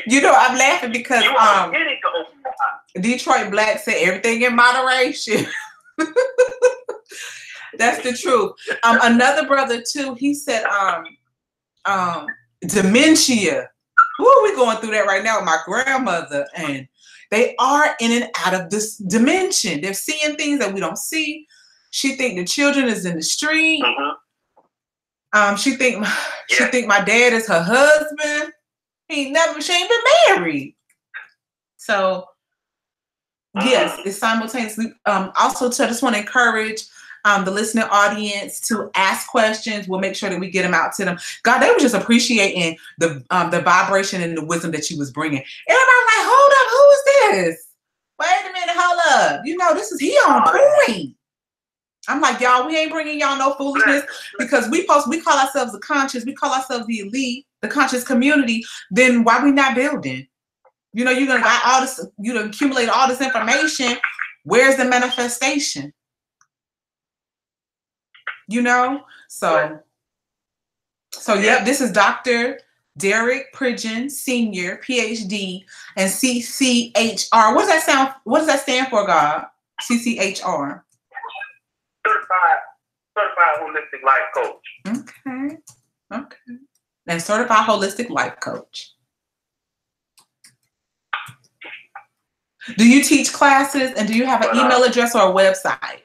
I'm laughing because you are beginning to open your eyes. Detroit Black said everything in moderation. That's the truth. Another brother too, he said dementia. Woo, we going through that right now with my grandmother, and they are in and out of this dimension. They're seeing things that we don't see. She think the children is in the street. Mm-hmm. She think my dad is her husband. She ain't been married. So yes, it's simultaneously. Also, I just want to encourage the listening audience to ask questions. We'll make sure that we get them out to them. God, they were just appreciating the vibration and the wisdom that she was bringing. Everybody was like, hold up, who is this? Wait a minute, hold up. This is he on point. I'm like, y'all, we ain't bringing y'all no foolishness because we call ourselves the conscious, we call ourselves the elite, the conscious community. Then why we not building? You're gonna got all this, accumulate all this information. Where's the manifestation? So yep, this is Dr. Derek Pridgeon, Senior, PhD, and CCHR. What does that stand for, God? CCHR. Certified holistic life coach. Okay. And certified holistic life coach. Do you teach classes, and do you have an email address or a website?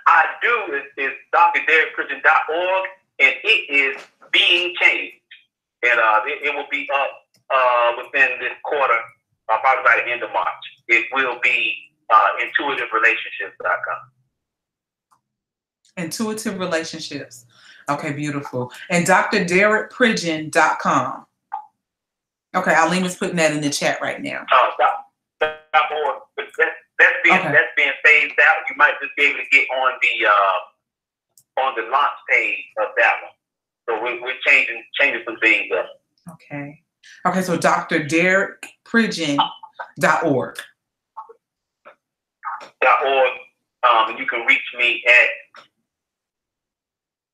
I do. It's drderrickpridgeon.org, and it is being changed. And it will be up within this quarter, probably by the end of March. It will be intuitiverelationships.com. Intuitive Relationships. Okay, beautiful. And drderrickpridgeon.com. Okay, Aline is putting that in the chat right now. .org. That's being phased out. You might just be able to get on the launch page of that one. So we're changing some things up. Okay. Okay, so drderrickpridgeon.org. And you can reach me at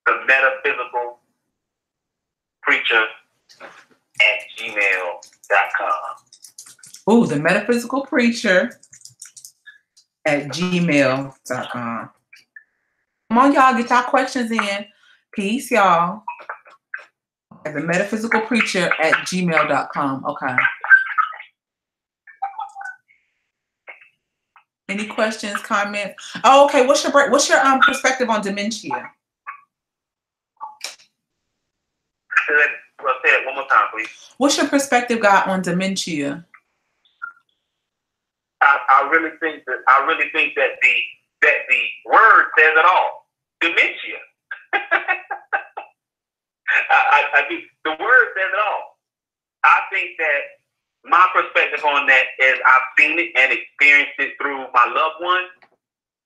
the metaphysical preacher at gmail.com. Oh, the metaphysical preacher at gmail.com. Come on, y'all, get y'all questions in. Peace, y'all. At the metaphysical preacher at gmail.com. Okay. Any questions, comments? Oh, okay. What's your perspective on dementia? Say it one more time, please. What's your perspective, God, on dementia? I really think that the word says it all. Dementia. I think the word says it all. I think that my perspective on that is I've seen it and experienced it through my loved ones,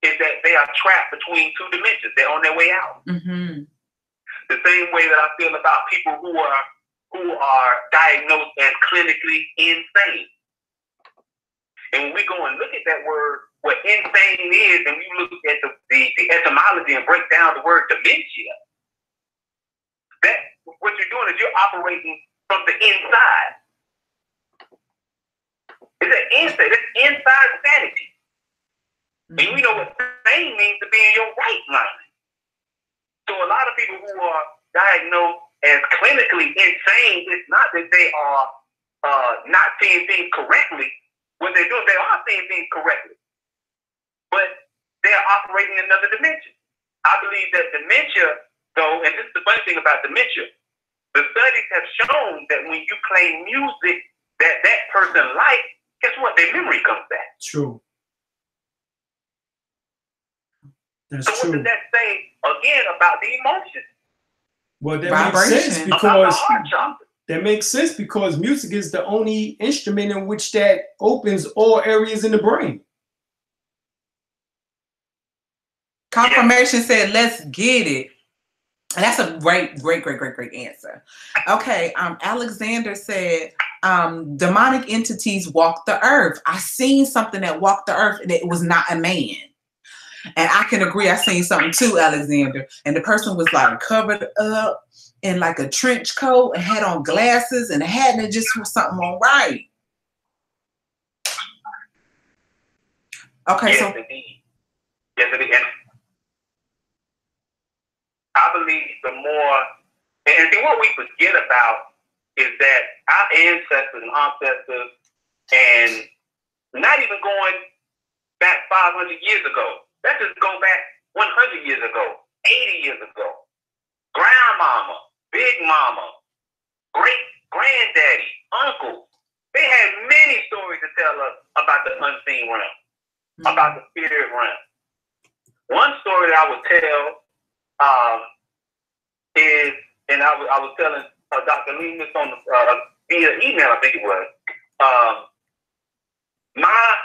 is that they are trapped between two dimensions. They're on their way out. Mm-hmm. The same way that I feel about people who are diagnosed as clinically insane. And when we go and look at that word, what insane is, and we look at the etymology and break down the word dementia, that what you're doing is you're operating from the inside. It's an inside. It's inside sanity. Mm-hmm. And we know what sane means, to be in your right mind. So a lot of people who are diagnosed as clinically insane, it's not that they are not seeing things correctly. What they're doing, they are seeing things correctly, but they are operating in another dimension. I believe that dementia, though, and this is the funny thing about dementia, the studies have shown that when you play music that person likes, guess what? Their memory comes back. True. That's so true. What does that say again about the emotions? Well, that makes sense because music is the only instrument in which that opens all areas in the brain. Confirmation said, "Let's get it." And that's a great answer. Okay, Alexander said, demonic entities walk the earth. I seen something that walked the earth and it was not a man. And I can agree, I seen something too, Alexander. And the person was like covered up in like a trench coat and had on glasses and a hat, and it just was something all right. Okay, yes, so indeed. Yes, indeed. And I believe the more, and see, what we forget about is that our ancestors and ancestors, and not even going back 500 years ago, let's just go back 100 years ago, 80 years ago. Grandmama, big mama, great granddaddy, uncle, they had many stories to tell us about the unseen realm, about the spirit realm. One story that I would tell is, and I was telling Dr. Lemus on via email, I think it was, my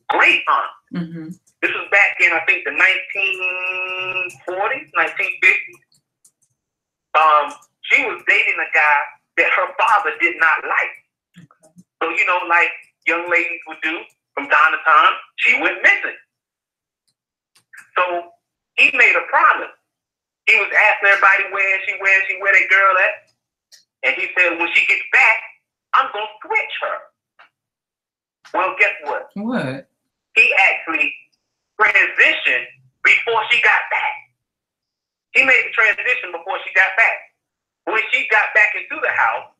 great aunt. Mm-hmm. This was back in, I think, the 1940s, 1950s. She was dating a guy that her father did not like. Okay. So, like young ladies would do from time to time, she went missing. So he made a promise. He was asking everybody where that girl at. And he said, when she gets back, I'm going to switch her. Well, guess what? What? actually transitioned before she got back. He made the transition before she got back. When she got back into the house,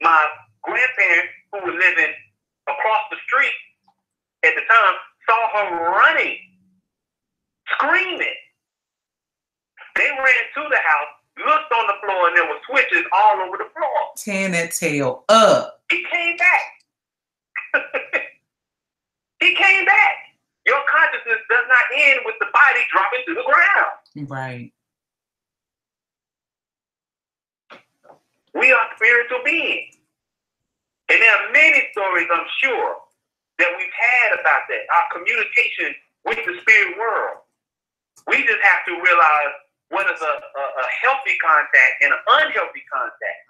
my grandparents, who were living across the street at the time, saw her running, screaming. They ran to the house, looked on the floor, and there were switches all over the floor. Tearing that tail up. He came back. He came back. Your consciousness does not end with the body dropping to the ground. Right. We are spiritual beings. And there are many stories, I'm sure, that we've had about that, our communication with the spirit world. We just have to realize what is a healthy contact and an unhealthy contact,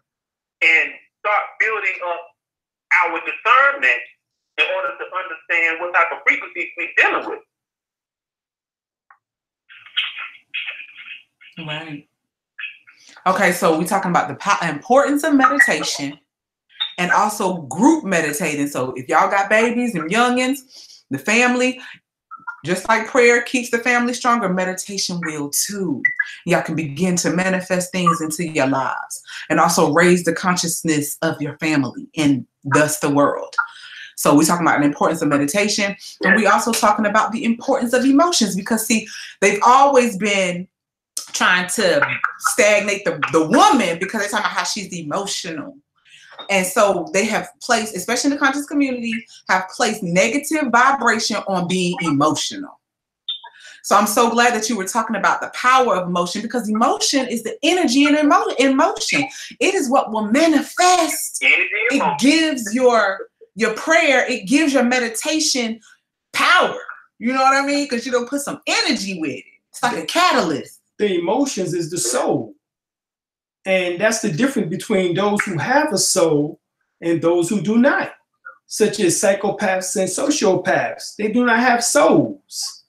and start building up our discernment in order to understand what type of frequencies we're dealing with. Right. Okay, so we're talking about the importance of meditation and also group meditating. So if y'all got babies and youngins, the family, just like prayer keeps the family stronger, meditation will too. Y'all can begin to manifest things into your lives and also raise the consciousness of your family and thus the world. So we're talking about the importance of meditation, and we're also talking about the importance of emotions, because see, they've always been trying to stagnate the woman because they're talking about how she's emotional. And so they have placed, especially in the conscious community, have placed negative vibration on being emotional. So I'm so glad that you were talking about the power of emotion, because emotion is the energy in emotion. It is what will manifest. It gives your prayer, it gives your meditation power. You know what I mean? Because you don't put some energy with it. It's like a catalyst. The emotions is the soul. And that's the difference between those who have a soul and those who do not, such as psychopaths and sociopaths. They do not have souls.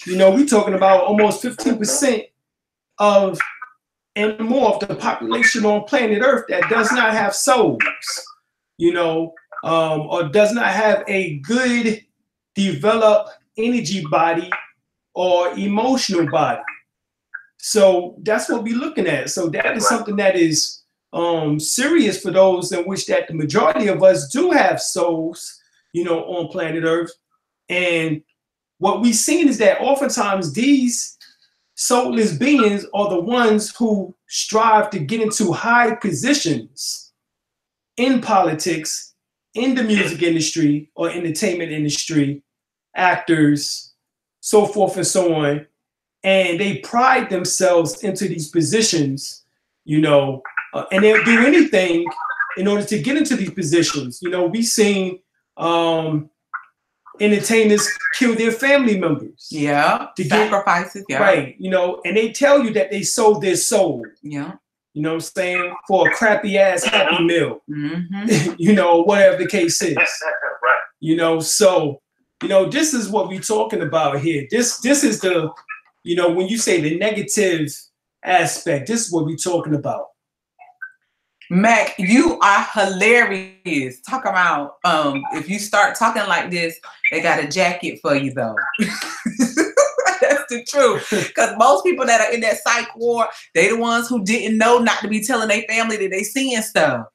You know, we're talking about almost 15% of and more of the population on planet Earth that does not have souls, you know, or does not have a good developed energy body or emotional body. So that's what we're looking at. So that is something that is serious for those in which that the majority of us do have souls, you know, on planet Earth. And what we've seen is that oftentimes these soulless beings are the ones who strive to get into high positions in politics, in the music industry or entertainment industry, actors, so forth and so on. And they pride themselves into these positions, you know, and they'll do anything in order to get into these positions. You know, we've seen entertainers kill their family members. Yeah, to sacrifices. Yeah, right. You know, and they tell you that they sold their soul. Yeah. You know what I'm saying? For a crappy ass Happy Meal. Mm-hmm. You know, whatever the case is. Right. You know, so, you know, this is what we're talking about here. This is the, you know, when you say the negative aspect, this is what we're talking about. Mac, you are hilarious. Talk about if you start talking like this, they got a jacket for you though. That's the truth. Because most people that are in that psych ward, they the ones who didn't know not to be telling their family that they seeing stuff.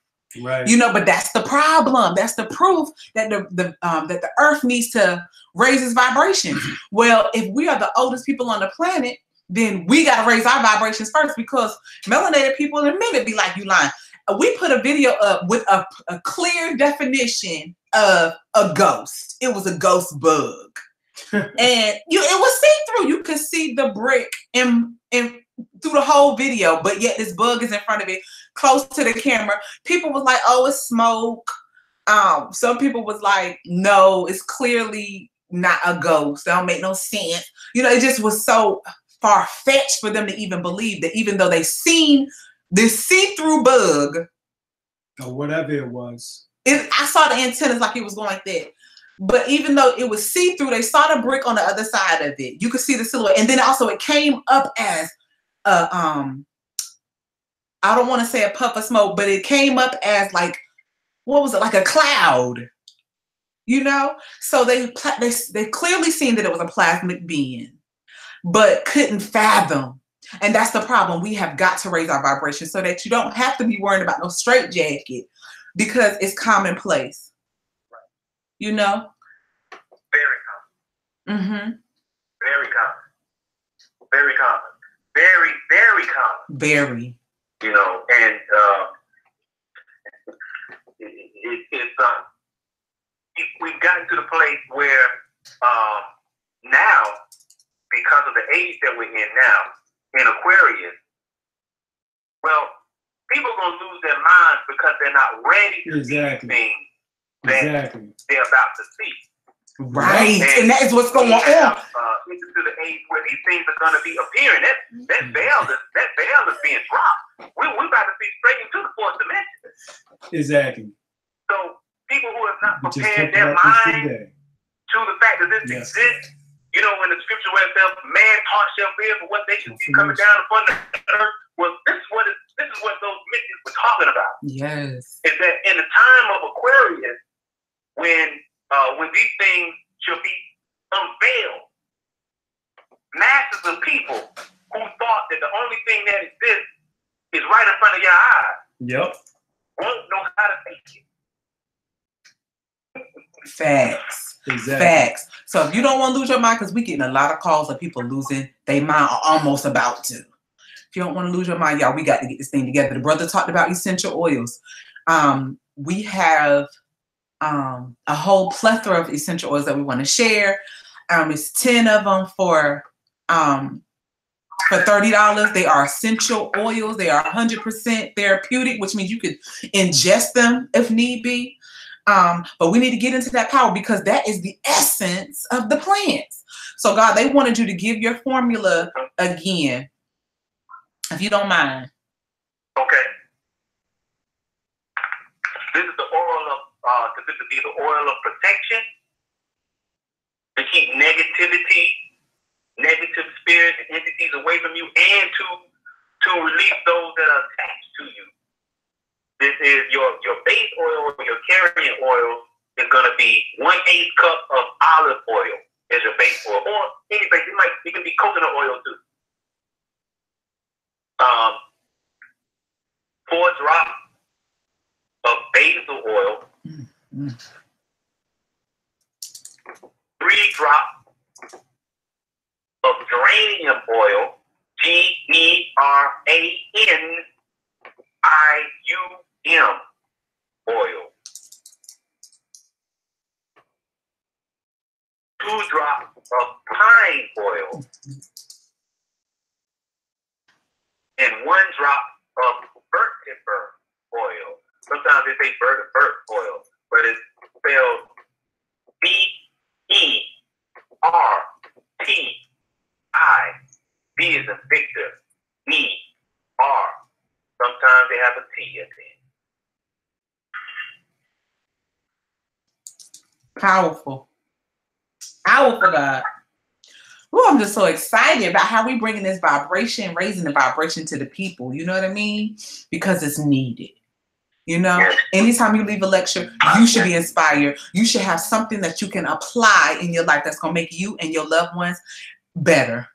Right. You know, but that's the problem. That's the proof that that the earth needs to raise its vibrations. Well, if we are the oldest people on the planet, then we got to raise our vibrations first, because melanated people in a minute be like, you lying. We put a video up with a clear definition of a ghost. It was a ghost bug. And it was see-through. You could see the brick in through the whole video, but yet this bug is in front of it, close to the camera. People was like, oh, it's smoke. Some people was like, no, it's clearly not a ghost. That don't make no sense. You know, it just was so far-fetched for them to even believe that, even though they seen this see-through bug, or whatever it was. I saw the antennas like it was going like that. But even though it was see-through, they saw the brick on the other side of it. You could see the silhouette. And then also it came up as a, I don't want to say a puff of smoke, but it came up as like, what was it? Like a cloud. You know, so they clearly seen that it was a plasmic being, but couldn't fathom. And that's the problem. We have got to raise our vibration so that you don't have to be worrying about no straitjacket because it's commonplace. You know? Very common. Mm-hmm. Very common. Very common. Very, very common. Very. You know, and we've gotten to the place where now, because of the age that we're in now, in Aquarius, well, people are going to lose their minds because they're not ready to see things that they're about to see. Right, and that is what's going on. Into the age where these things are going to be appearing. That veil is being dropped. We're about to see straight into the fourth dimension. Exactly. So people who have not prepared their mind to the fact that this exists, you know, in the scripture where it says, "Man taught shall fear for what they should see coming down upon the earth." Well, this is what those mystics were talking about. Yes, is that in the time of Aquarius, when these things shall be unveiled, masses of people who thought that the only thing that exists is right in front of your eyes, won't know how to take it. Facts. Exactly. Facts. So if you don't want to lose your mind, because we're getting a lot of calls of people losing their mind or almost about to. If you don't want to lose your mind, y'all, we got to get this thing together. The brother talked about essential oils. We have a whole plethora of essential oils that we want to share. It's 10 of them for $30. They are essential oils. They are 100% therapeutic, which means you could ingest them if need be. But we need to get into that power because that is the essence of the plants. So God, they wanted you to give your formula again, if you don't mind. Okay. This is the oil of considered to be the oil of protection to keep negativity, negative spirits and entities away from you, and to release those that are attached to you. This is your base oil or your carrying oil is going to be 1/8 cup of olive oil as your base oil, or any base. It can be coconut oil too. 4 drops of basil oil. 3 drops of geranium oil. GERANIUM oil. 2 drops of pine oil. And 1 drop of vetiver oil. Sometimes they say vetiver oil, but it's spelled VERTI. V is in Victor. ER. Sometimes they have a T at the end. Powerful. Powerful, God. Oh, I'm just so excited about how we bringing this vibration, raising the vibration to the people. You know what I mean? Because it's needed. You know, anytime you leave a lecture, you should be inspired. You should have something that you can apply in your life that's going to make you and your loved ones better.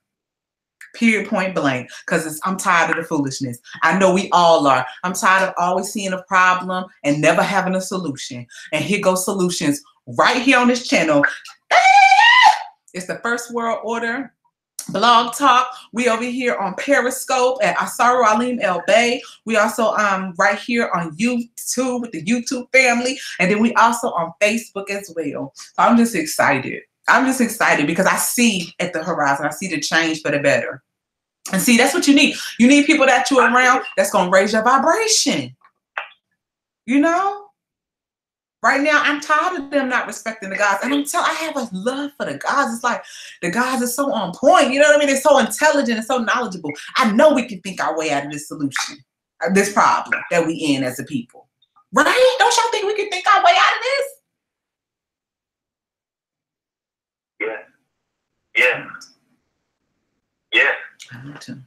Period, point blank. Because I'm tired of the foolishness. I know we all are. I'm tired of always seeing a problem and never having a solution. And here goes solutions right here on this channel. It's the First World Order Blog Talk. We over here on Periscope at Asaru Alim El Bay. We also right here on YouTube with the YouTube family. And then we also on Facebook as well. So I'm just excited. I'm just excited because I see at the horizon, I see the change for the better. And see, that's what you need. You need people that you're around that's going to raise your vibration. You know? Right now, I'm tired of them not respecting the gods. And I have a love for the gods. It's like the gods are so on point. You know what I mean? They're so intelligent and so knowledgeable. I know we can think our way out of this solution, this problem that we in as a people. Right? Don't y'all think we can think our way out of this? Yeah. Yeah. I need to.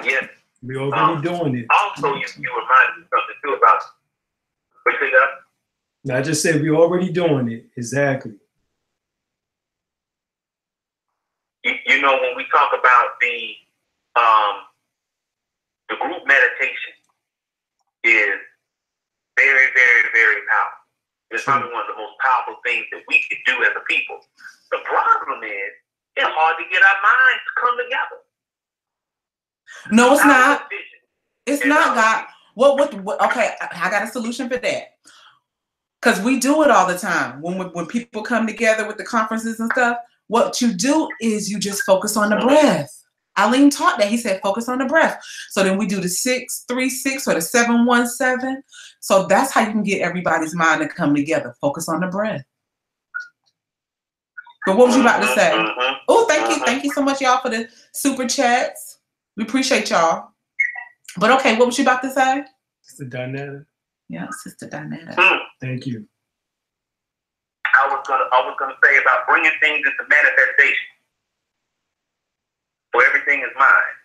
Yeah. We already doing it. Also, you reminded me something too about what you got? I just said we're already doing it. Exactly. You know, when we talk about the group meditation is very, very, very powerful. It's probably one of the most powerful things that we could do as a people. The problem is, it's hard to get our minds to come together. No, it's not. It's not, God. What? Okay, I got a solution for that. Because we do it all the time. When people come together with the conferences and stuff, what you do is you just focus on the breath. Aline taught that. He said, focus on the breath. So then we do the 6-3-6 or the 7-1-7. So that's how you can get everybody's mind to come together. Focus on the breath. But what was you about to say? Oh, thank you. Thank you so much, y'all, for the super chats. We appreciate y'all. But okay, what was you about to say? Sister Donetta. Yeah, Sister Donetta. Thank you. I was gonna say about bringing things into manifestation. So everything is mine.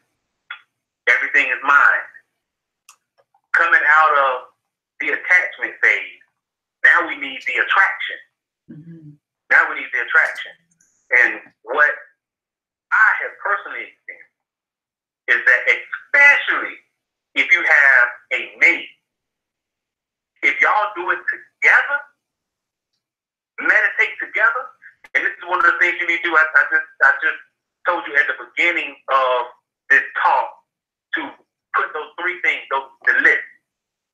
Everything is mine. Coming out of the attachment phase, now we need the attraction. Mm-hmm. Now we need the attraction. And what I have personally experienced is that especially if you have a mate, if y'all do it together, meditate together, and this is one of the things you need to do. I just told you at the beginning of this talk to put those three things, the list,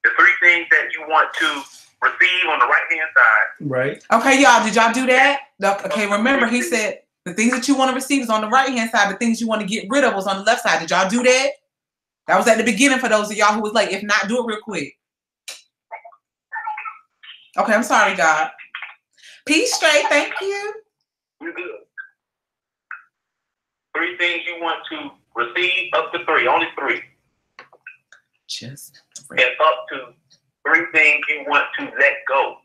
the three things that you want to receive on the right-hand side. Right. Okay, y'all, did y'all do that? Okay, remember he said the things that you want to receive is on the right-hand side. The things you want to get rid of was on the left side. Did y'all do that? That was at the beginning for those of y'all who was like, if not, do it real quick. Okay, I'm sorry, God. Peace straight, thank you. You good. Three things you want to receive, up to three, only three. Just and up to three things you want to let go.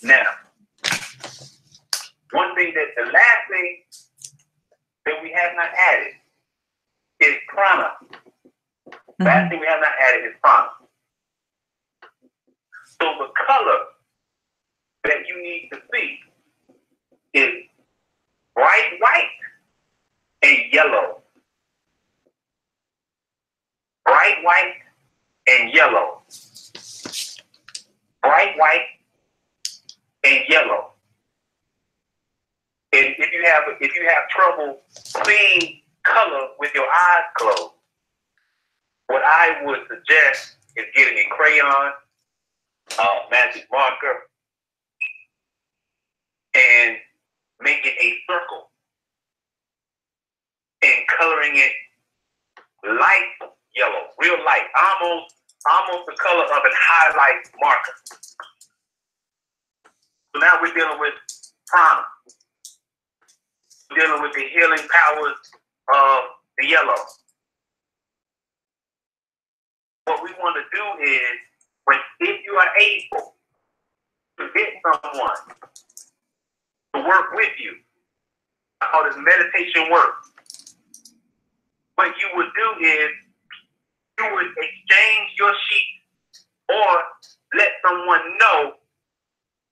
Now, one thing that the last thing that we have not added is prana. Mm-hmm. Last thing we have not added is prana. So the color that you need to see is bright white and yellow. Bright white and yellow. Bright white and yellow. And if you have trouble seeing color with your eyes closed, what I would suggest is getting a crayon, magic marker, and making a circle and coloring it light yellow, real light, almost the color of an highlight marker. So now we're dealing with prana. We're dealing with the healing powers of the yellow. What we want to do is, if you are able to get someone to work with you, how does meditation work? What you would do is you would exchange your sheet or let someone know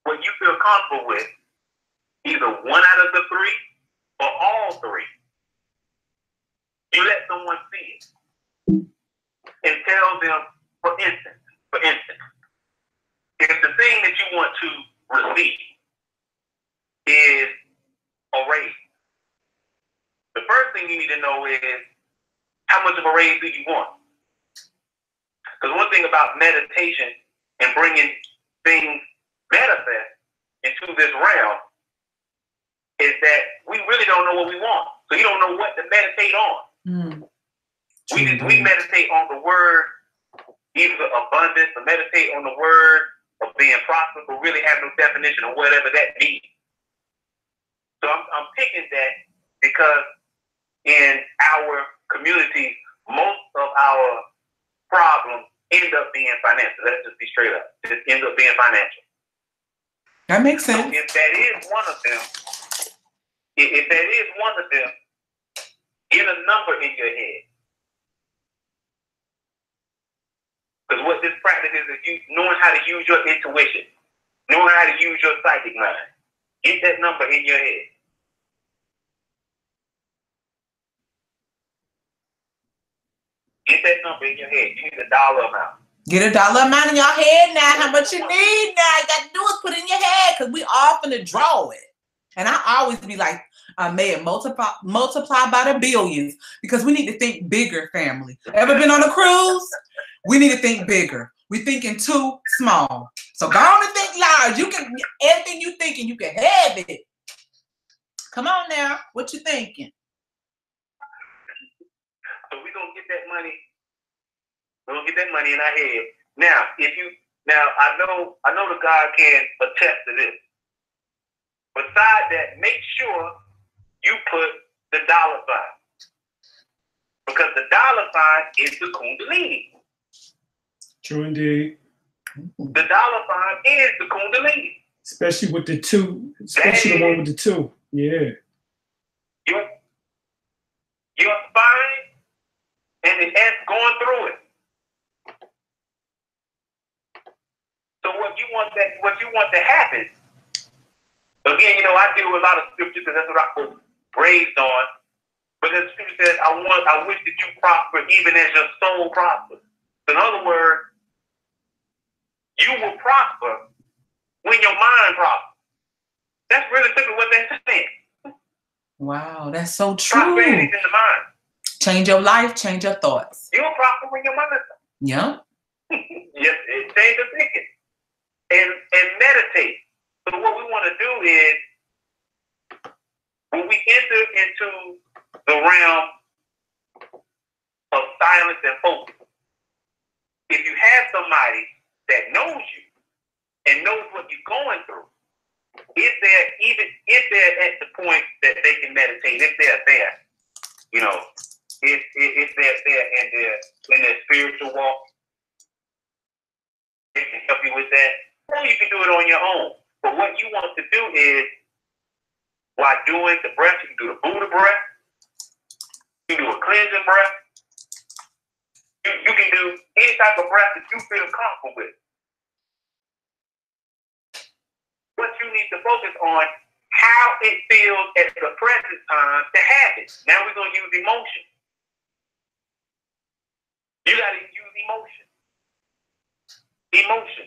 what you feel comfortable with, either one out of the three or all three. You let someone see it and tell them, for instance, if the thing that you want to receive is a raise, the first thing you need to know is how much of a raise do you want? Because one thing about meditation and bringing things manifest into this realm is that we really don't know what we want. So you don't know what to meditate on. Mm. We meditate on the word, either abundance, or meditate on the word of being prosperous, but really have no definition of whatever that means. So I'm picking that because in our community, most of our problems end up being financial. Let's just be straight up. It ends up being financial. That makes sense. So if that is one of them, get a number in your head. Because what this practice is you knowing how to use your intuition, knowing how to use your psychic mind. Get that number in your head. Get that number in your head. You need a dollar amount. Get a dollar amount in your head now. How much you need now? You got to do is put it in your head because we all finna draw it. And I always be like, may it multiply by the billions because we need to think bigger, family. Ever been on a cruise? We need to think bigger. We thinking too small. So go on and think large. You can, anything you thinking, you can have it. Come on now. What you thinking? So we're gonna get that money. We're gonna get that money in our head. Now, I know the God can attest to this. Besides that, make sure you put the dollar sign. Because the dollar sign is the Kundalini. True indeed. The dollar sign is the Kundalini. Especially with the two. Especially the one with the two. Yeah. Your spine and the S going through it. So what you want to happen, again, I deal with a lot of scriptures because that's what I was raised on. But the scripture says, I wish that you prosper even as your soul prospers. In other words, you will prosper when your mind prospers. That's really simply what that's saying. Wow, that's so true. Prosperity is in the mind. Change your life, change your thoughts. You'll prosper when your mind is. Yeah. Yes, change your thinking. And meditate. So what we want to do is, when we enter into the realm of silence and focus, if you have somebody that knows you and knows what you're going through, if they're at the point that they can meditate, if they're there, if they're there in their spiritual walk, they can help you with that. Or you can do it on your own. But what you want to do is, while doing the breath, you can do the Buddha breath. You can do a cleansing breath. You can do any type of breath that you feel comfortable with. What you need to focus on, how it feels at the present time to have it. Now we're going to use emotion. You got to use emotion. Emotion.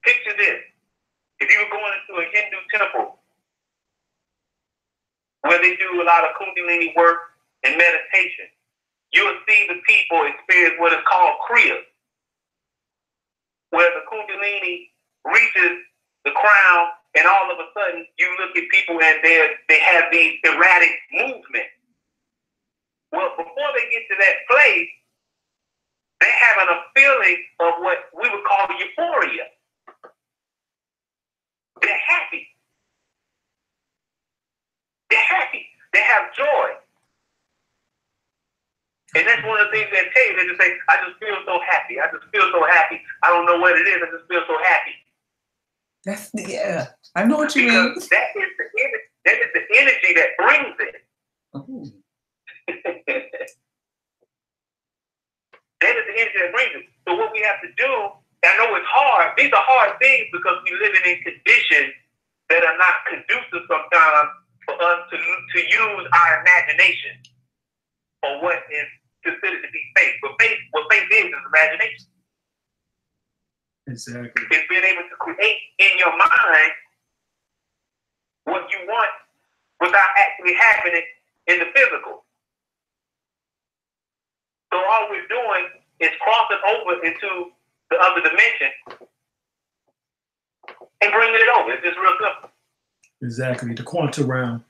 Picture this. If you were going into a Hindu temple where they do a lot of Kundalini work and meditation, you'll see the people experience what is called Kriya, where the Kundalini reaches the crown and all of a sudden you look at people and they have these erratic movements. Well, before they get to that place, they're having a feeling of what we would call euphoria. They're happy. They're happy. They have joy. And that's one of the things they tell you. They just say, I just feel so happy. I just feel so happy. I don't know what it is. I just feel so happy. Yeah. I know what you mean. That is the energy that brings it. Ooh. That is the energy that brings it. So what we have to do, I know it's hard. These are hard things because we're living in conditions that are not conducive sometimes for us to use our imagination for what is considered to be faith. But what faith is imagination. Exactly. It's being able to create in your mind what you want without actually having it in the physical. So all we're doing is crossing over into the other dimension and bringing it over. It's just real simple. Exactly, the quantum realm.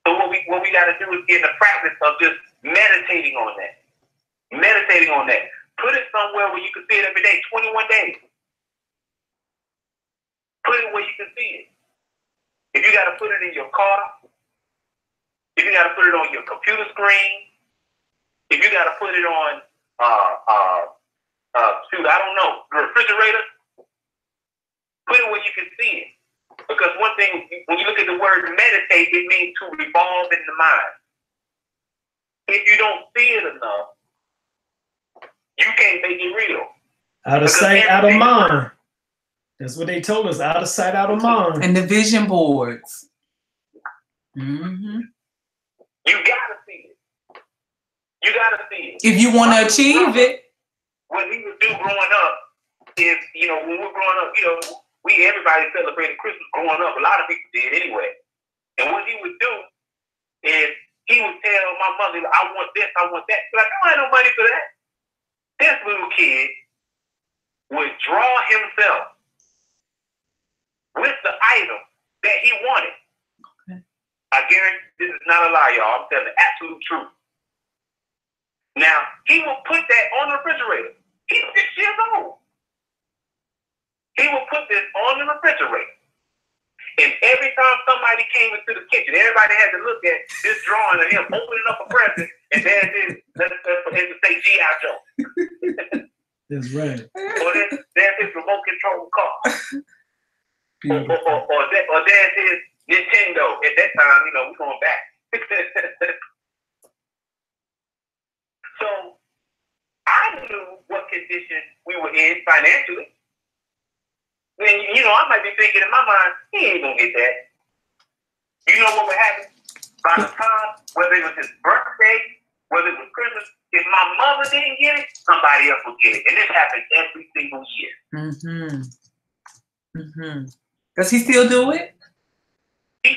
So what we got to do is get in the practice of just meditating on that. Meditating on that. Put it somewhere where you can see it every day, 21 days. Put it where you can see it. If you got to put it in your car, if you got to put it on your computer screen, if you got to put it on, I don't know, the refrigerator, put it where you can see it. Because one thing, when you look at the word meditate, it means to revolve in the mind. If you don't see it enough, You can't make it real. Out of sight, out of mind. That's what they told us. Out of sight, out of mind. And the vision boards. Mm-hmm. You gotta see it. You gotta see it. If you want to achieve it. What we would do growing up is, when we were growing up, everybody celebrated Christmas growing up. A lot of people did anyway. And what he would do is he would tell my mother, I want this, I want that. She's like, I don't have no money for that. This little kid would draw himself with the item that he wanted. Okay. I guarantee this is not a lie, y'all. I'm telling the absolute truth. Now, he will put that on the refrigerator. He's 6 years old. He will put this on the refrigerator. And every time somebody came into the kitchen, everybody had to look at this drawing of him opening up a present, and there's his, let's say G.I. Joe. That's right. Or there's his remote control car. or there's his Nintendo. At that time, we're going back. So I knew what condition we were in financially. And, I might be thinking in my mind, he ain't going to get that. You know what would happen? By the time, whether it was his birthday, whether it was Christmas, if my mother didn't get it, somebody else would get it. And this happens every single year. Mm-hmm. Mm-hmm. Does he still do it? I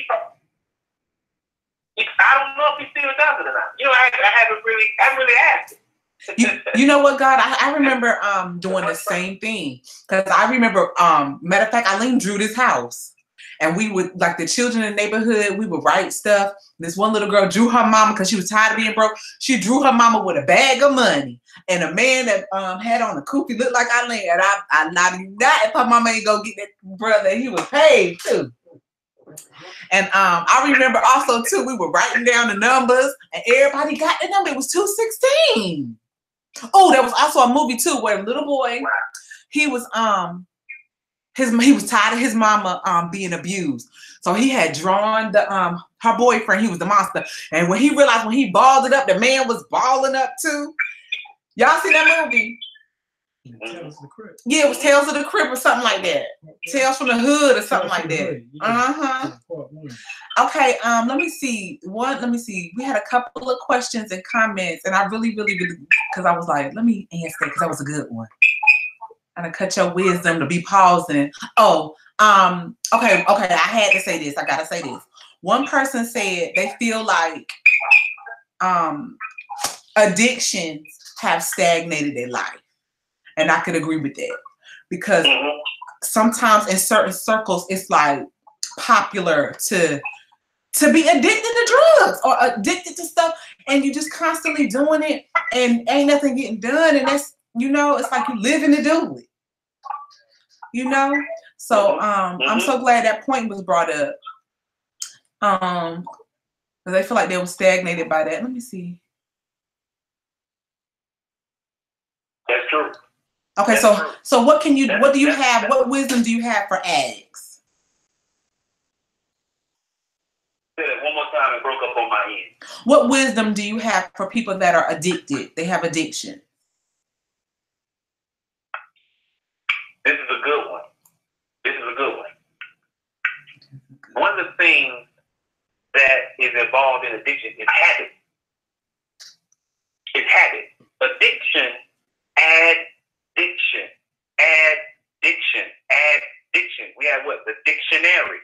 don't know if he still does it or not. I haven't really asked it. You know what, God? I remember doing the same thing. Because I remember, matter of fact, Eileen drew this house. And we would, like the children in the neighborhood, we would write stuff. This one little girl drew her mama because she was tired of being broke. She drew her mama with a bag of money. And a man that had on a kufi looked like Eileen. And I not even that if her mama ain't go get that brother. He was paid too. And I remember also too, we were writing down the numbers and everybody got the number. It was 216. Oh, there was also a movie too where a little boy, he was he was tired of his mama being abused. So he had drawn the her boyfriend, he was the monster. And when he realized when he balled it up, the man was balling up too. Y'all see that movie? Tales of the Crypt. Yeah, it was Tales of the Crypt or something like that. Tales from the Hood or something like that. Okay, let me see. We had a couple of questions and comments, and I really, because I was like, let me answer that because that was a good one. I'm gonna cut your wisdom to be pausing. Oh, okay. I had to say this. I gotta say this. One person said they feel like addictions have stagnated their life. And I could agree with that because sometimes in certain circles, it's like popular to be addicted to drugs or addicted to stuff. And you just constantly doing it and ain't nothing getting done. And that's, it's like you living to do it, So I'm so glad that point was brought up. Because they feel like they were stagnated by that. Let me see. That's true. Okay, so what do you have? What wisdom do you have for addicts? Say that one more time. It broke up on my end. What wisdom do you have for people that are addicted? They have addiction. This is a good one. One of the things that is involved in addiction is habit. It's habit. Addiction. Addiction. We have what? The dictionary.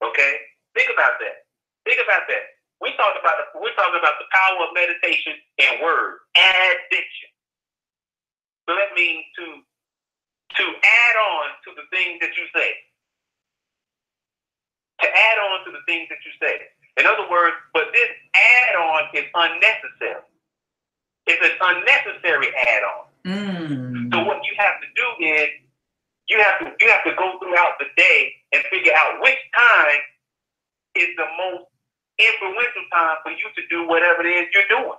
Okay? Think about that. We're talking about the power of meditation and words. Addiction. So that means to add on to the things that you say. In other words, but this add-on is unnecessary. It's an unnecessary add-on. So what you have to do is you have to go throughout the day and figure out which time is the most influential time for you to do whatever it is you're doing.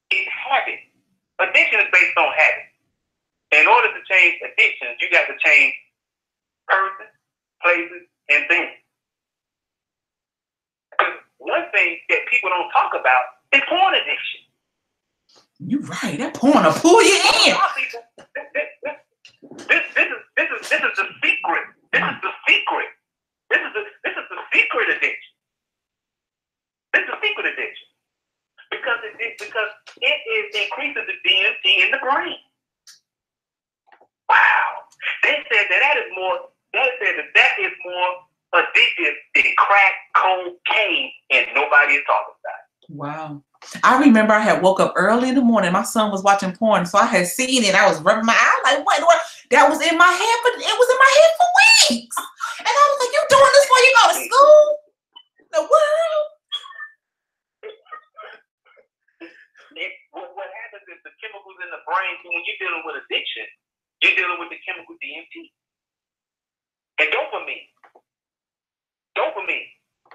It's habit. Addiction is based on habit. In order to change addictions, you got to change persons, places, and things. One thing that people don't talk about is porn addiction. You're right. That porn will pull you in. This is the secret. This is the secret. This is the secret addiction. This is the secret addiction. Because it is increasing the DMT in the brain. Wow. They said that is more addictive than crack cocaine, and nobody is talking about it. Wow. I remember I had woke up early in the morning. My son was watching porn, so I had seen it. I was rubbing my eye like, what? That was in my head, but it was in my head for weeks. And I was like, you doing this while you go to school? The world? What happens is the chemicals in the brain, when you're dealing with addiction, you're dealing with the chemical DMT. And dopamine.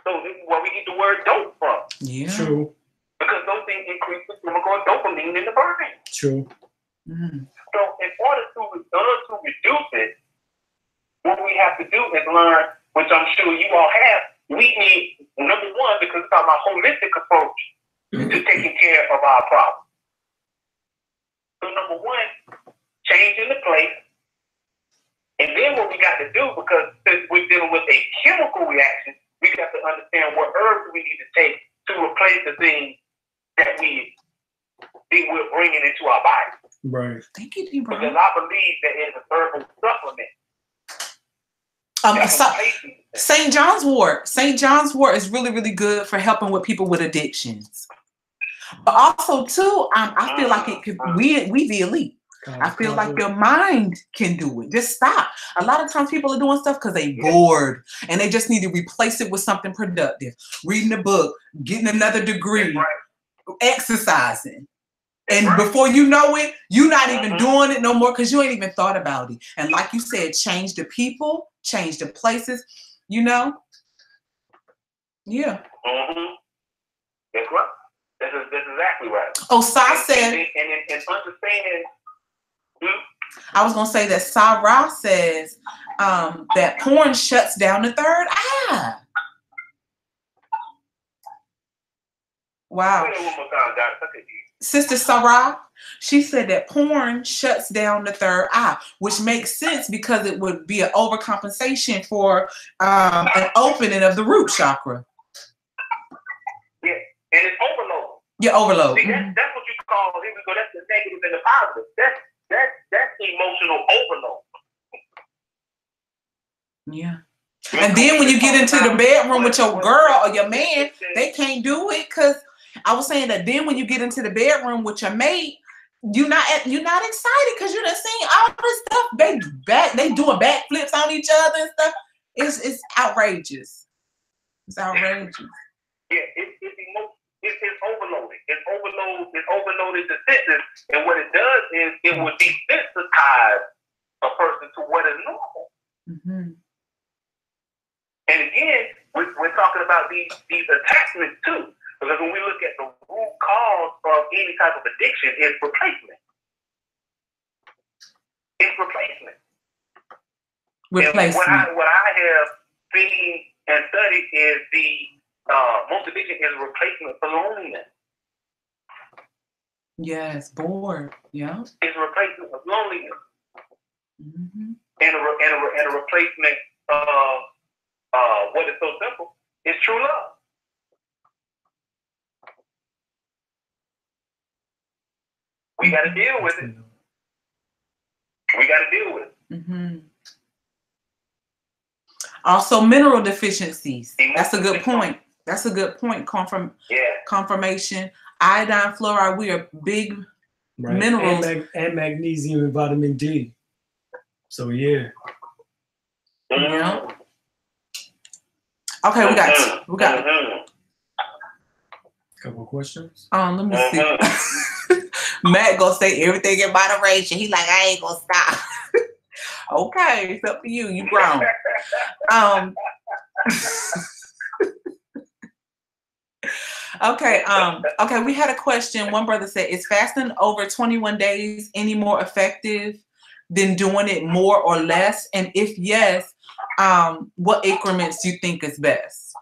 So this is where we get the word dope from. Yeah. True. Because those things increase the chemical dopamine in the brain. True. Mm. So in order to reduce it, what we have to do is learn, which I'm sure you all have, we need, number one, because it's about my holistic approach to taking care of our problems. So number one, changing the place. And then what we got to do, because since we're dealing with a chemical reaction, we got to understand what herbs we need to take to replace the things that we're bringing into our body. Right. Thank you, D. Because I believe that it's a herbal supplement. St. John's wort. St. John's wort is really, really good for helping with people with addictions. But also, too, I feel like it could. We the elite. I feel like your mind can do it. Just stop. A lot of times people are doing stuff because they bored and they just need to replace it with something productive. Reading a book, getting another degree, exercising. And before you know it, you're not even doing it no more because you ain't even thought about it. And like you said, change the people, change the places, you know? Yeah. Mm-hmm. That's right. That's exactly right. Oh, Sa said... And understanding... I was going to say that Sarah says that porn shuts down the third eye. Wow. Sister Sarah, she said that porn shuts down the third eye, which makes sense because it would be an overcompensation for an opening of the root chakra. Yeah, and it's overload. Yeah, overload. See, that's what you call, here we go, that's the negative and the positive. That's emotional overload. Yeah. And then when you get into the bedroom with your girl or your man, they can't do it because I was saying that then when you get into the bedroom with your mate, you're not excited because you done seen all this stuff. They doing backflips on each other and stuff. It's outrageous. It's outrageous. Yeah, it's overloaded. It's overloaded the senses, and what it does is it will desensitize a person to what is normal. Mm-hmm. And again, we're talking about these attachments too, because when we look at the root cause of any type of addiction, it's replacement. It's replacement. Replacement. And what I have seen and studied is the most addiction is replacement for loneliness. Yes, bored. Yeah. It's a replacement of loneliness. Mm-hmm. And a replacement of what is so simple is true love. We got to deal with it. Mm-hmm. Also, mineral deficiencies. That's a good point. Confirmation. Iodine, fluoride, we are big minerals. And magnesium and vitamin D. So, yeah. Yeah. Okay, we got a couple of questions. Let me see. Matt gonna say everything in moderation. He like, I ain't gonna stop. Okay, it's up to you. You grown. Okay, we had a question. One brother said, is fasting over 21 days any more effective than doing it more or less? And if yes, what increments do you think is best?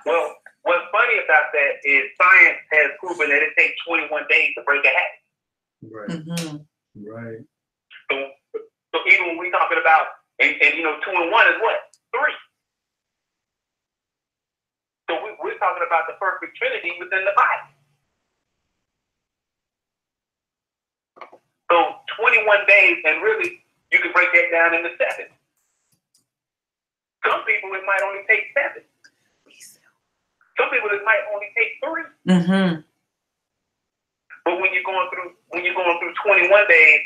Well, what's funny about that is science has proven that it takes 21 days to break a habit. Right. Mm-hmm. Right. So even when we're talking about, and 2 and 1 is what? 3. So we're talking about the perfect trinity within the body. So 21 days, and really, you can break that down into 7. Some people, it might only take 7. Some people, it might only take 3. Mm-hmm. But when you're going through 21 days,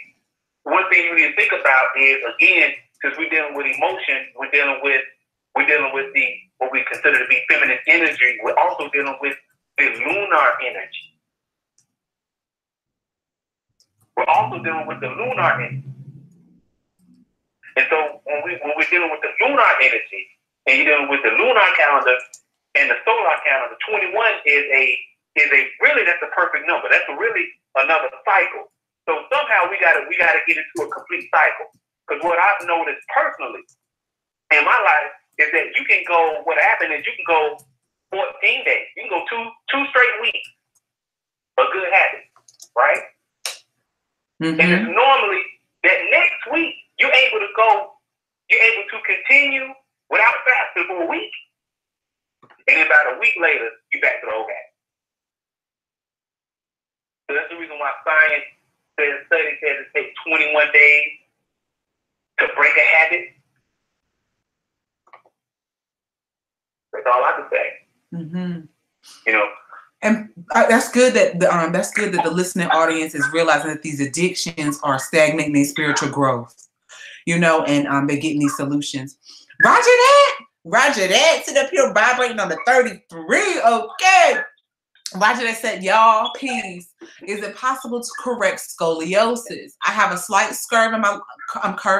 one thing you need to think about is, again, because we're dealing with emotion, we're dealing with the what we consider to be feminine energy. We're also dealing with the lunar energy. We're also dealing with the lunar energy. And so when we're dealing with the lunar energy, and you're dealing with the lunar calendar and the solar calendar, 21 is really, that's a perfect number. That's really another cycle. So somehow we gotta get into a complete cycle. Because what I've noticed personally in my life is that you can go, what happened is you can go 14 days. You can go two straight weeks. A good habit, right? Mm-hmm. And it's normally that next week you're able to continue without fasting for a week. And then about a week later, you're back to the old habit. So that's the reason why science study says it takes 21 days to break a habit. That's all I can say. Mm-hmm. And that's good that the listening audience is realizing that these addictions are stagnating their spiritual growth. And they're getting these solutions. Roger that. Sit up here vibrating on the 33. Okay. Roger that said, y'all, peace. Is it possible to correct scoliosis? I have a slight curve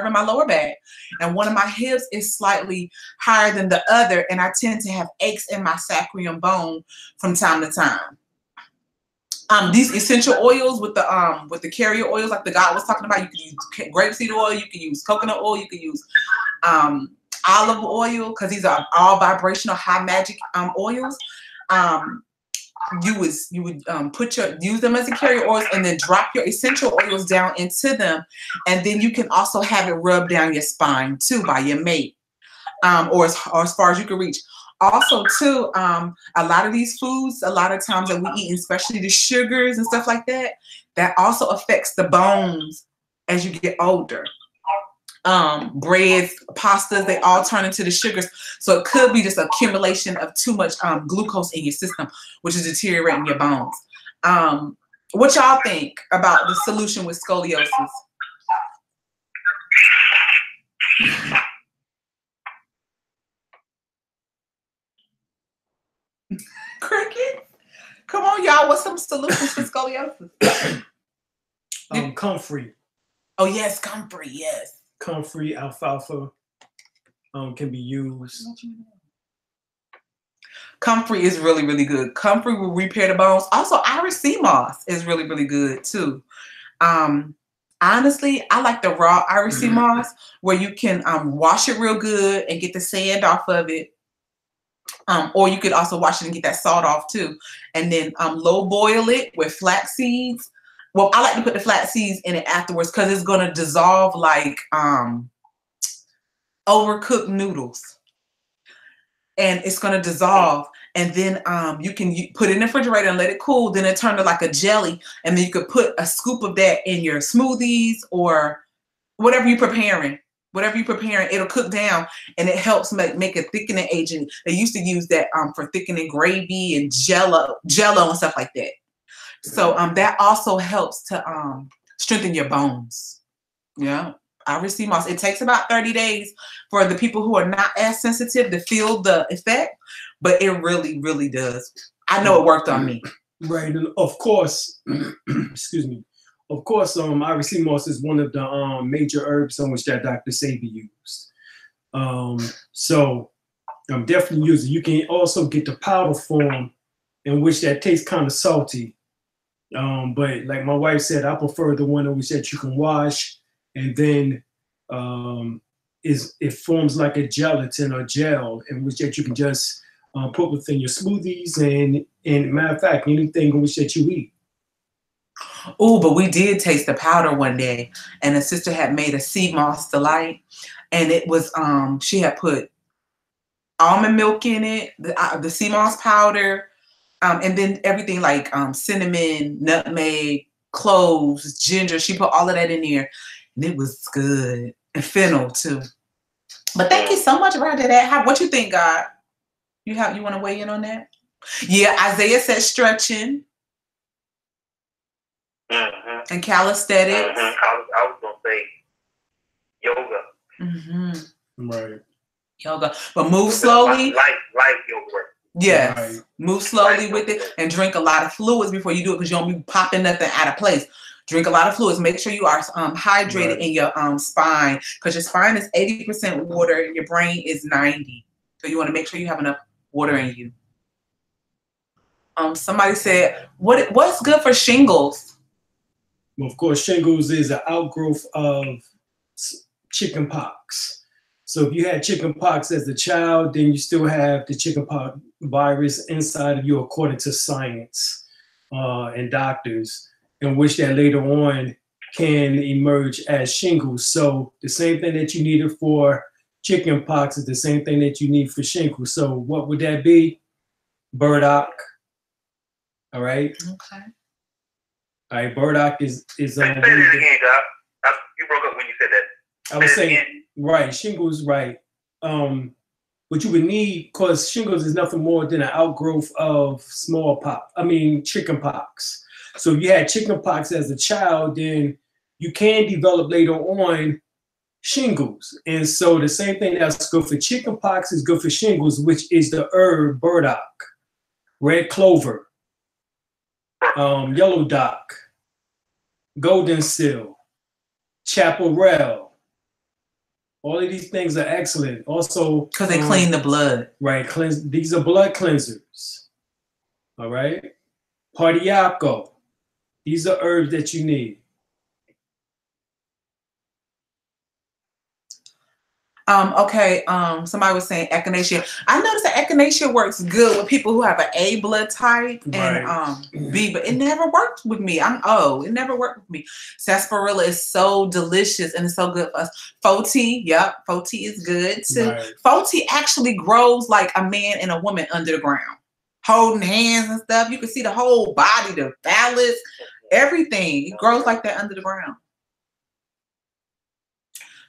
in my lower back, and one of my hips is slightly higher than the other, and I tend to have aches in my sacrum bone from time to time. These essential oils with the carrier oils, like the God was talking about, you can use grapeseed oil, you can use coconut oil, you can use olive oil, because these are all vibrational high magic oils. You would use them as a carrier oils, and then drop your essential oils down into them, and then you can also have it rubbed down your spine too by your mate, or as far as you can reach. Also too, a lot of these foods, a lot of times that we eat, especially the sugars and stuff like that, that also affects the bones as you get older. Breads, pastas, they all turn into the sugars. So it could be just accumulation of too much glucose in your system, which is deteriorating your bones. What y'all think about the solution with scoliosis? Cricket? Come on, y'all. What's some solutions for scoliosis? Comfrey. Oh, yes, comfrey, yes. Comfrey, alfalfa can be used. Comfrey is really, really good. Comfrey will repair the bones. Also, Irish sea moss is really, really good too. Honestly, I like the raw Irish sea moss, where you can wash it real good and get the sand off of it. Or you could also wash it and get that salt off too. And then low boil it with flax seeds. Well, I like to put the flax seeds in it afterwards because it's going to dissolve like overcooked noodles. And it's going to dissolve. And then you can put it in the refrigerator and let it cool. Then it turns to like a jelly. And then you could put a scoop of that in your smoothies or whatever you're preparing. Whatever you're preparing, it'll cook down, and it helps make a thickening agent. They used to use that for thickening gravy and jello and stuff like that. So that also helps to strengthen your bones. Yeah, Irish sea moss. It takes about 30 days for the people who are not as sensitive to feel the effect, but it really, really does. I know it worked on me. Right, and of course, excuse me. Of course, Irish sea moss is one of the major herbs on which that Dr. Sebi used. So I'm definitely using. You can also get the powder form, in which that tastes kind of salty. But like my wife said, I prefer the one in which that you can wash, and then it forms like a gelatin or gel, in which that you can just put within your smoothies and matter of fact, anything in which that you eat. Oh, but we did taste the powder one day, and the sister had made a sea moss delight, and it was she had put almond milk in it, the sea moss powder, and then everything like cinnamon, nutmeg, cloves, ginger. She put all of that in there, and it was good. And fennel too. But thank you so much, Bernadette. What you think, God? You want to weigh in on that? Yeah, Isaiah said stretching. Mm-hmm. And calisthenics. Mm-hmm. I was gonna say yoga. Mm-hmm. Right. Yoga, but move slowly. Light yoga. Yes, right. Move slowly with it, and drink a lot of fluids before you do it, because you don't be popping nothing out of place. Drink a lot of fluids. Make sure you are hydrated in your spine, because your spine is 80% water, your brain is 90%. So you want to make sure you have enough water in you. Somebody said, what's good for shingles? Well, of course, shingles is an outgrowth of chicken pox. So if you had chicken pox as a child, then you still have the chicken pox virus inside of you, according to science and doctors, in which that later on can emerge as shingles. So the same thing that you needed for chicken pox is the same thing that you need for shingles. So what would that be? Burdock. All right. Okay. All right, burdock is say that again, Doc. You broke up when you said that. I was saying, right, shingles, right. What you would need, because shingles is nothing more than an outgrowth of chicken pox. So if you had chicken pox as a child, then you can develop later on shingles. And so the same thing that's good for chicken pox is good for shingles, which is the herb burdock, red clover, yellow dock, golden seal, chaparral. All of these things are excellent. Also, because they clean the blood. Right, these are blood cleansers. All right, Pardiaco. These are herbs that you need. Okay, somebody was saying echinacea. I noticed that echinacea works good with people who have an A blood type and B, but it never worked with me. It never worked with me. Sarsaparilla is so delicious and it's so good for us. Foti, Foti is good too. Right. Foti actually grows like a man and a woman under the ground, holding hands and stuff. You can see the whole body, the phallus, everything. It grows like that under the ground.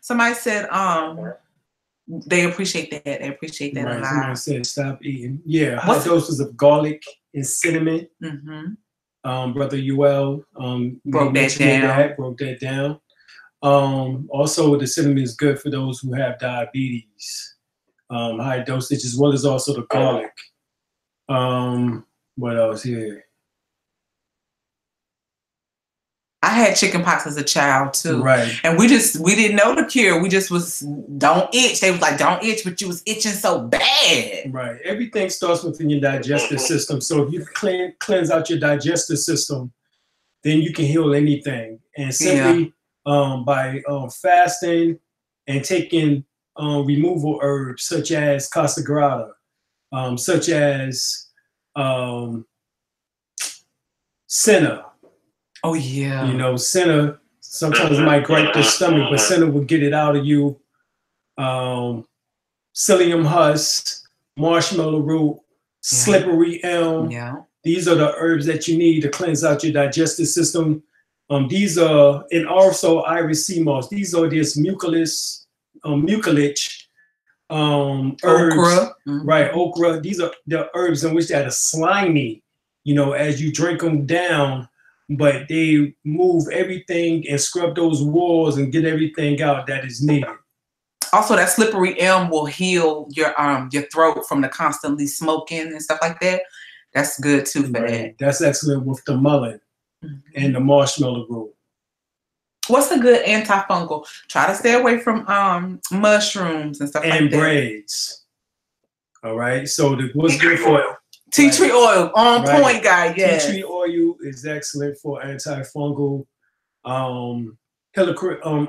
Somebody said, they appreciate that. They appreciate that a lot. Somebody said stop eating. Yeah, high doses of garlic and cinnamon. Mm-hmm. Brother Uel broke that down. Also, the cinnamon is good for those who have diabetes. High dosage, as well as also the garlic. What else here? I had chicken pox as a child too. Right. And we didn't know the cure. We just was, don't itch. They was like, don't itch, but you was itching so bad. Right. Everything starts within your digestive system. So if you cleanse out your digestive system, then you can heal anything. And simply by fasting and taking removal herbs such as Casagrada, such as senna. Oh yeah. You know, senna sometimes might gripe the stomach, but senna will get it out of you. Psyllium husk, marshmallow root, slippery elm. Yeah. These are the herbs that you need to cleanse out your digestive system. These are, and also iris sea moss. These are this mucilage herbs. Okra. Right, okra. These are the herbs in which they are slimy, as you drink them down, but they move everything and scrub those walls and get everything out that is needed. Also, that slippery elm will heal your throat from the constantly smoking and stuff like that. That's good too for that. That's excellent with the mullein and the marshmallow root. What's a good antifungal? Try to stay away from mushrooms and stuff like that. And braids. All right. So what's good for tea tree oil on point, guy. Yes. Tea tree oil is excellent for antifungal. Curriculum.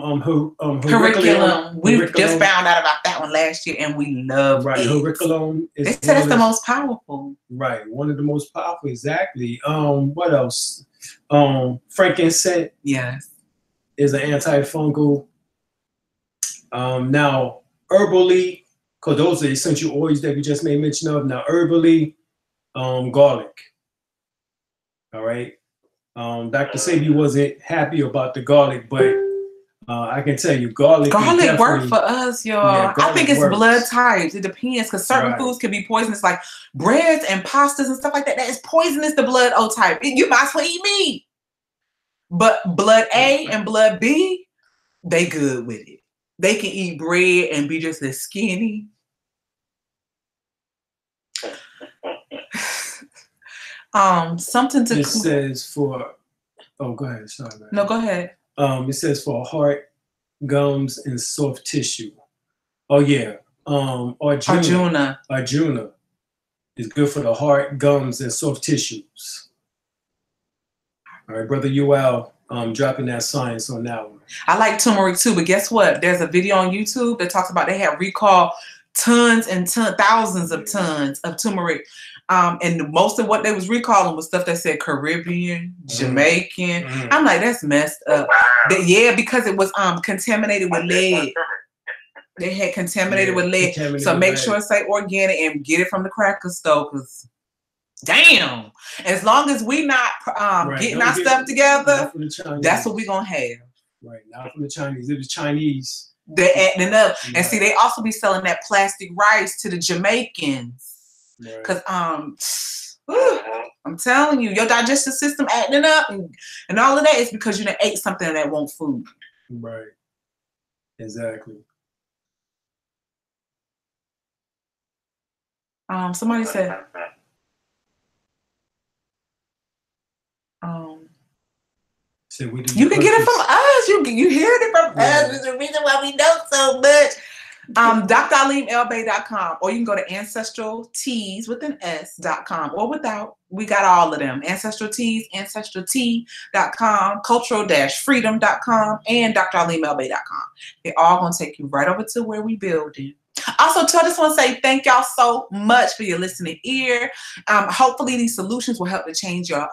We just found out about that one last year, and we love it. Curriculum. They said that's the most powerful. Right, one of the most powerful. Exactly. What else? Frankincense. Yes. Is an antifungal. Now, herbally, because those are essential oils that we just made mention of. Now, herbally, garlic. All right. Dr. Sebi wasn't happy about the garlic, but I can tell you, garlic works for us, y'all. Yeah, I think it's blood types. It depends, because certain foods can be poisonous, like breads and pastas and stuff like that. That is poisonous to blood O type. You might as well eat meat. But blood A and blood B, they good with it. They can eat bread and be just as skinny. Something to. It says for. Oh, go ahead. Sorry, man. No, go ahead. It says for heart, gums, and soft tissue. Oh yeah. Arjuna is good for the heart, gums, and soft tissues. All right, Brother UL, dropping that science on that one. I like turmeric too, but guess what? There's a video on YouTube that talks about they have recalled tons and thousands of tons of turmeric. And most of what they was recalling was stuff that said Caribbean, Jamaican. I'm like, that's messed up. Yeah, because it was contaminated with lead. They had contaminated with lead. So make sure it say organic and get it from the cracker store, because damn, as long as we not getting our stuff together, that's what we gonna have. Right, not from the Chinese. It was Chinese. They're acting up. Yeah. And see, they also be selling that plastic rice to the Jamaicans. Because I'm telling you, your digestive system acting up and all of that is because you done ate something that won't food. Right. Exactly. Somebody said you can get it from us. You heard it from us. There's a reason why we know so much. DrAleemElbay.com, or you can go to ancestralteas.com or without. We got all of them. Ancestral Teas, ancestraltea.com, cultural-freedom.com, and DrAleemElbay.com. They're all going to take you right over to where we building. Also, I just want to say thank y'all so much for your listening ear. Hopefully these solutions will help to change your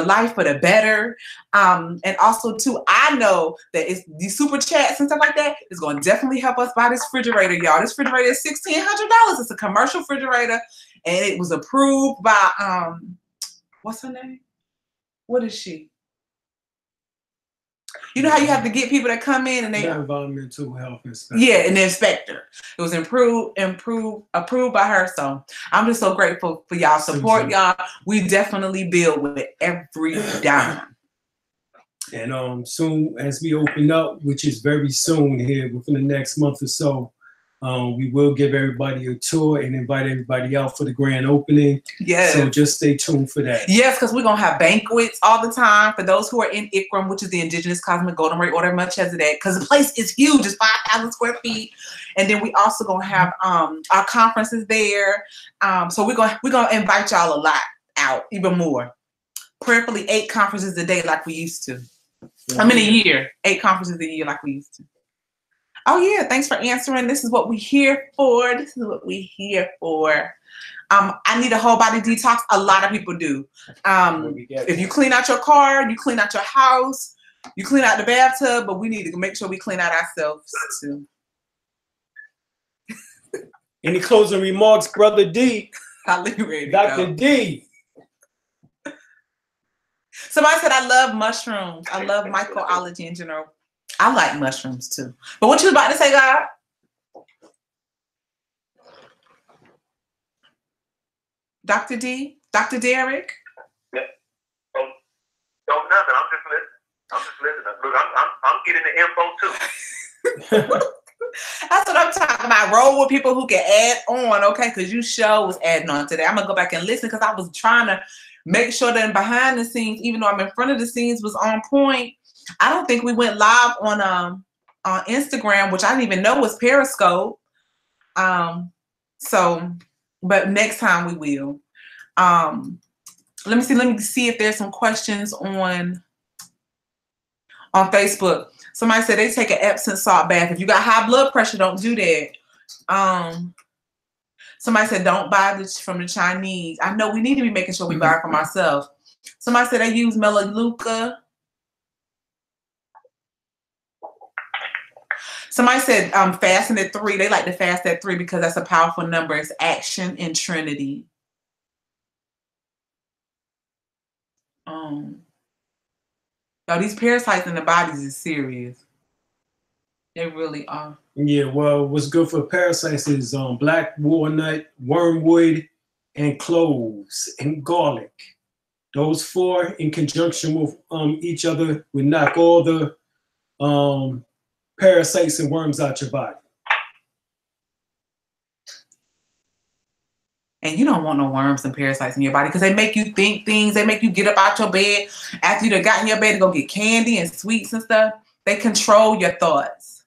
life for the better. And also too, I know that it's these super chats and stuff like that is going to definitely help us buy this refrigerator, y'all. This refrigerator is $1,600. It's a commercial refrigerator, and it was approved by what's her name? What is she? You know how you have to get people that come in and they environmental health inspector. Yeah, an inspector. It was approved by her. So I'm just so grateful for y'all support, y'all. We definitely build with every dime. And soon as we open up, which is very soon here within the next month or so, we will give everybody a tour and invite everybody out for the grand opening. Yes. So just stay tuned for that. Yes, because we're going to have banquets all the time for those who are in ICRM, which is the Indigenous Cosmic Golden Ray Order of Melchizedek, because the place is huge. It's 5,000 square feet. And then we also going to have our conferences there. So we're going to invite y'all a lot out, even more. Prayerfully 8 conferences a day like we used to. Yeah. A year. 8 conferences a year like we used to. Oh, yeah. Thanks for answering. This is what we're here for. I need a whole body detox. A lot of people do. If you clean out your car, you clean out your house, you clean out the bathtub, but we need to make sure we clean out ourselves too. Any closing remarks, Brother D? I'll leave you ready. Dr. D. Somebody said, I love mushrooms. I love mycology in general. I like mushrooms too. But what you about to say, God? Dr. D? Dr. Derek? Yeah. Oh, nothing. I'm just listening. Look, I'm getting the info too. That's what I'm talking about. Roll with people who can add on, okay? Because you sure was adding on today. I'm going to go back and listen because I was trying to make sure that behind the scenes, even though I'm in front of the scenes, was on point. I don't think we went live on Instagram, which I didn't even know was Periscope. But next time we will. Let me see if there's some questions on on Facebook. Somebody said they take an Epsom salt bath. If you got high blood pressure, don't do that. Somebody said don't buy this from the Chinese. I know we need to be making sure we buy it from ourselves. Somebody said they use Melaleuca. Somebody said fasting at 3. They like to fast at 3 because that's a powerful number. It's action and Trinity. Y'all, these parasites in the bodies is serious. They really are. Yeah, well, what's good for parasites is black walnut, wormwood, and cloves and garlic. Those 4 in conjunction with each other would knock all the parasites and worms out your body. And you don't want no worms and parasites in your body because they make you think things. They make you get up out your bed after you done got in your bed to go get candy and sweets and stuff. They control your thoughts.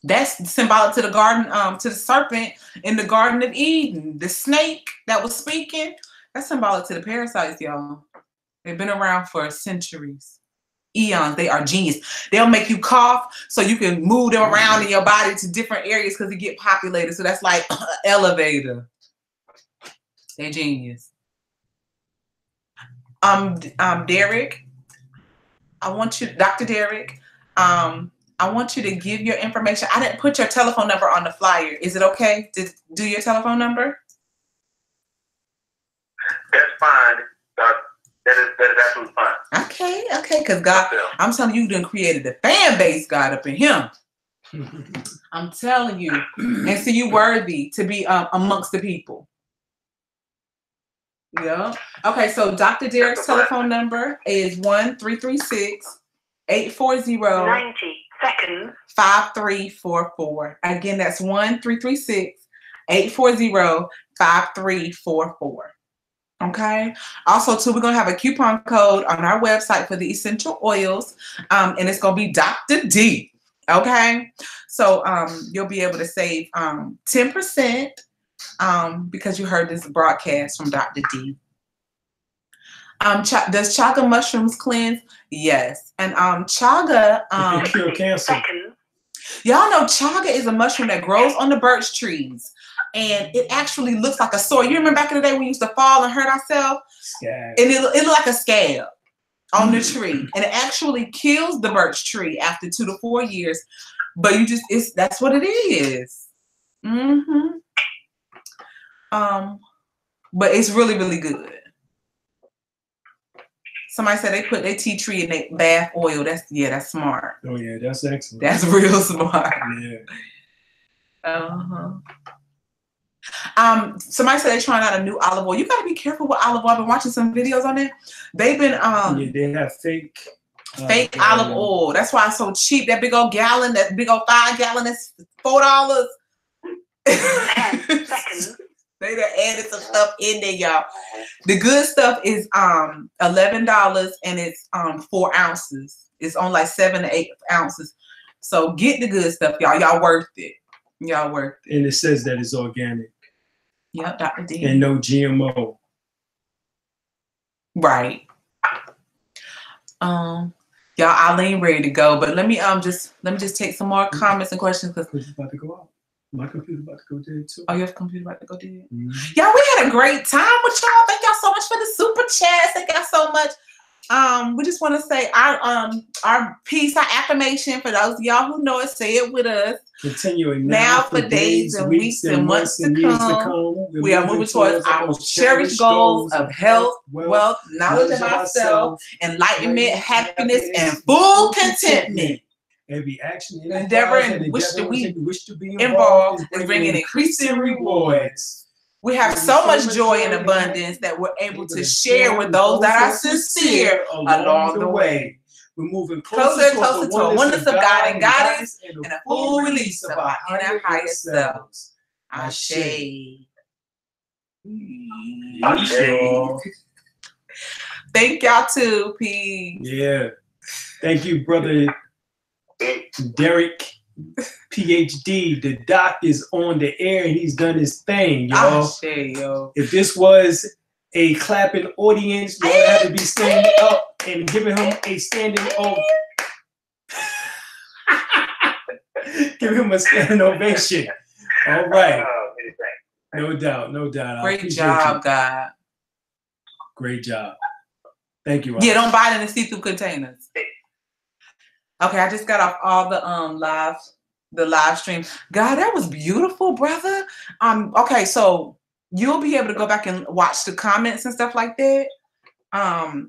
That's symbolic to the garden, to the serpent in the Garden of Eden. The snake that was speaking, that's symbolic to the parasites, y'all. They've been around for centuries. Eons. They are genius. They'll make you cough so you can move them around in your body to different areas because they get populated. So that's like an elevator. They're genius. Derek, I want you, Dr. Derek, I want you to give your information. I didn't put your telephone number on the flyer. Is it okay to do your telephone number? That's fine. That is absolutely fine. Okay, because God, I'm telling you, done created a fan base, God, up in him. I'm telling you. And so you worthy to be amongst the people. Yeah. Okay, so Dr. Derek's telephone number is 1-336-840 90 seconds. 5344. Again, that's 1-336-840-5344. Okay. Also, too, we're gonna have a coupon code on our website for the essential oils, and it's gonna be Dr. D. Okay, so you'll be able to save 10% because you heard this broadcast from Dr. D. Does chaga mushrooms cleanse? Yes, and chaga cure cancer. Y'all know chaga is a mushroom that grows on the birch trees. And it actually looks like a sore. You remember back in the day when we used to fall and hurt ourselves? Scab. And it looked like a scab on the tree. And it actually kills the birch tree after 2 to 4 years. But that's what it is. Mm-hmm. But it's really, really good. Somebody said they put their tea tree in their bath oil. That's smart. Oh yeah, that's excellent. That's real smart. Yeah. Somebody said they're trying out a new olive oil. You gotta be careful with olive oil. I've been watching some videos on it. They've been yeah, they have fake olive oil. That's why it's so cheap. That big old gallon, that big old 5 gallon, that's $4. 10 seconds. They done added some stuff in there, y'all. The good stuff is $11 and it's 4 ounces. It's on like 7 to 8 ounces. So get the good stuff, y'all. Y'all worth it. Y'all worth it. And it says that it's organic. Yep, Dr. D. And no GMO. Right. Y'all, Eileen ready to go, but let me just take some more comments and questions because it's about to go out. My computer's about to go dead too. Oh, your computer about to go dead. Mm-hmm. Y'all, we had a great time with y'all. Thank y'all so much for the super chats. Thank y'all so much. We just want to say our piece, our affirmation for those of y'all who know it. Say it with us. Continuing now for days and weeks and months to come. We are moving towards our most cherished goals of health, wealth, knowledge of ourselves, enlightenment, happiness, and full contentment. Every action, endeavor, and wish to be involved is bringing increasing rewards. We have so much joy and abundance that we're able to share with those that are sincere along the way. We're moving closer and closer to the oneness of God and guidance and a full release of our inner higher selves. Ashe. Thank y'all too. Peace. Yeah. Thank you, brother Derek, PhD. The doc is on the air and he's done his thing, y'all. Yo. If this was a clapping audience, you had to be standing up and giving him a standing ovation. Give him a standing ovation. All right. No doubt, no doubt. I Great appreciate job, you. God. Great job. Thank you. Yeah, don't buy it in the see-through containers. Okay, I just got off all the live stream. God, that was beautiful, brother. Okay, so you'll be able to go back and watch the comments and stuff like that. Oh,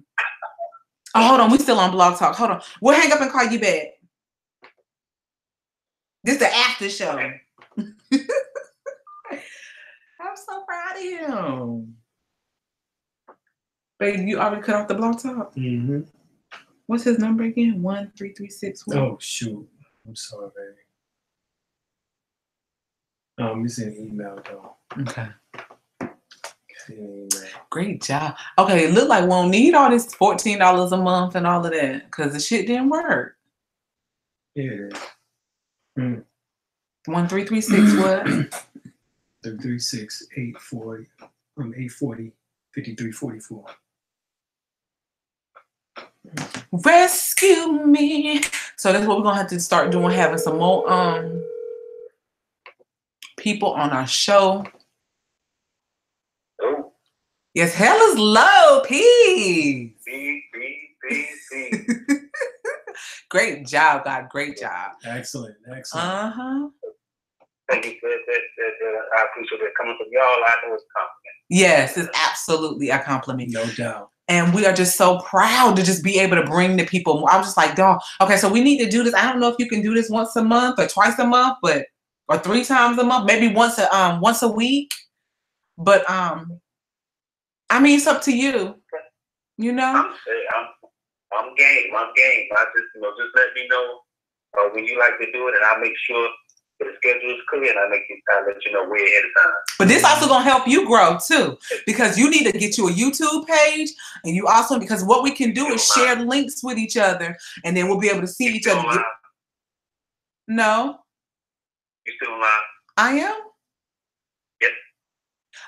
hold on, we still on Blog Talk. Hold on. We'll hang up and call you back. This is the after show. I'm so proud of him. Baby, you already cut off the Blog Talk? Mm-hmm. What's his number again? 13361. Oh, shoot. I'm sorry, baby. It's an email, though. Okay. Email. Great job. Okay, it looked like we won't need all this $14 a month and all of that because the shit didn't work. Yeah, it is. Mm. 1336 what? 336 840 from 840 5344. Rescue me. So that's what we're gonna have to start doing, having some more people on our show. Oh, Yes, hell is low. Peace. peace. Great job, God. Great job. Excellent. Uh-huh. Thank you. I appreciate it. Coming from y'all, I know it's a compliment. Yes, it's absolutely a compliment. No doubt. And we are just so proud to just be able to bring the people more. I'm just like, dog, okay, so we need to do this. I don't know if you can do this once a month or twice a month, or 3 times a month, maybe once a week. But I mean, it's up to you. You know? I'm game. I just let me know when you like to do it, and I'll make sure the schedule is clear, and I'll let you know way ahead of time. But this also gonna help you grow too, because you need to get you a YouTube page, and you also, because what we can do is share links with each other, and then we'll be able to see each other. No. You still alive? I am? Yes.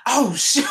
Oh, shoot.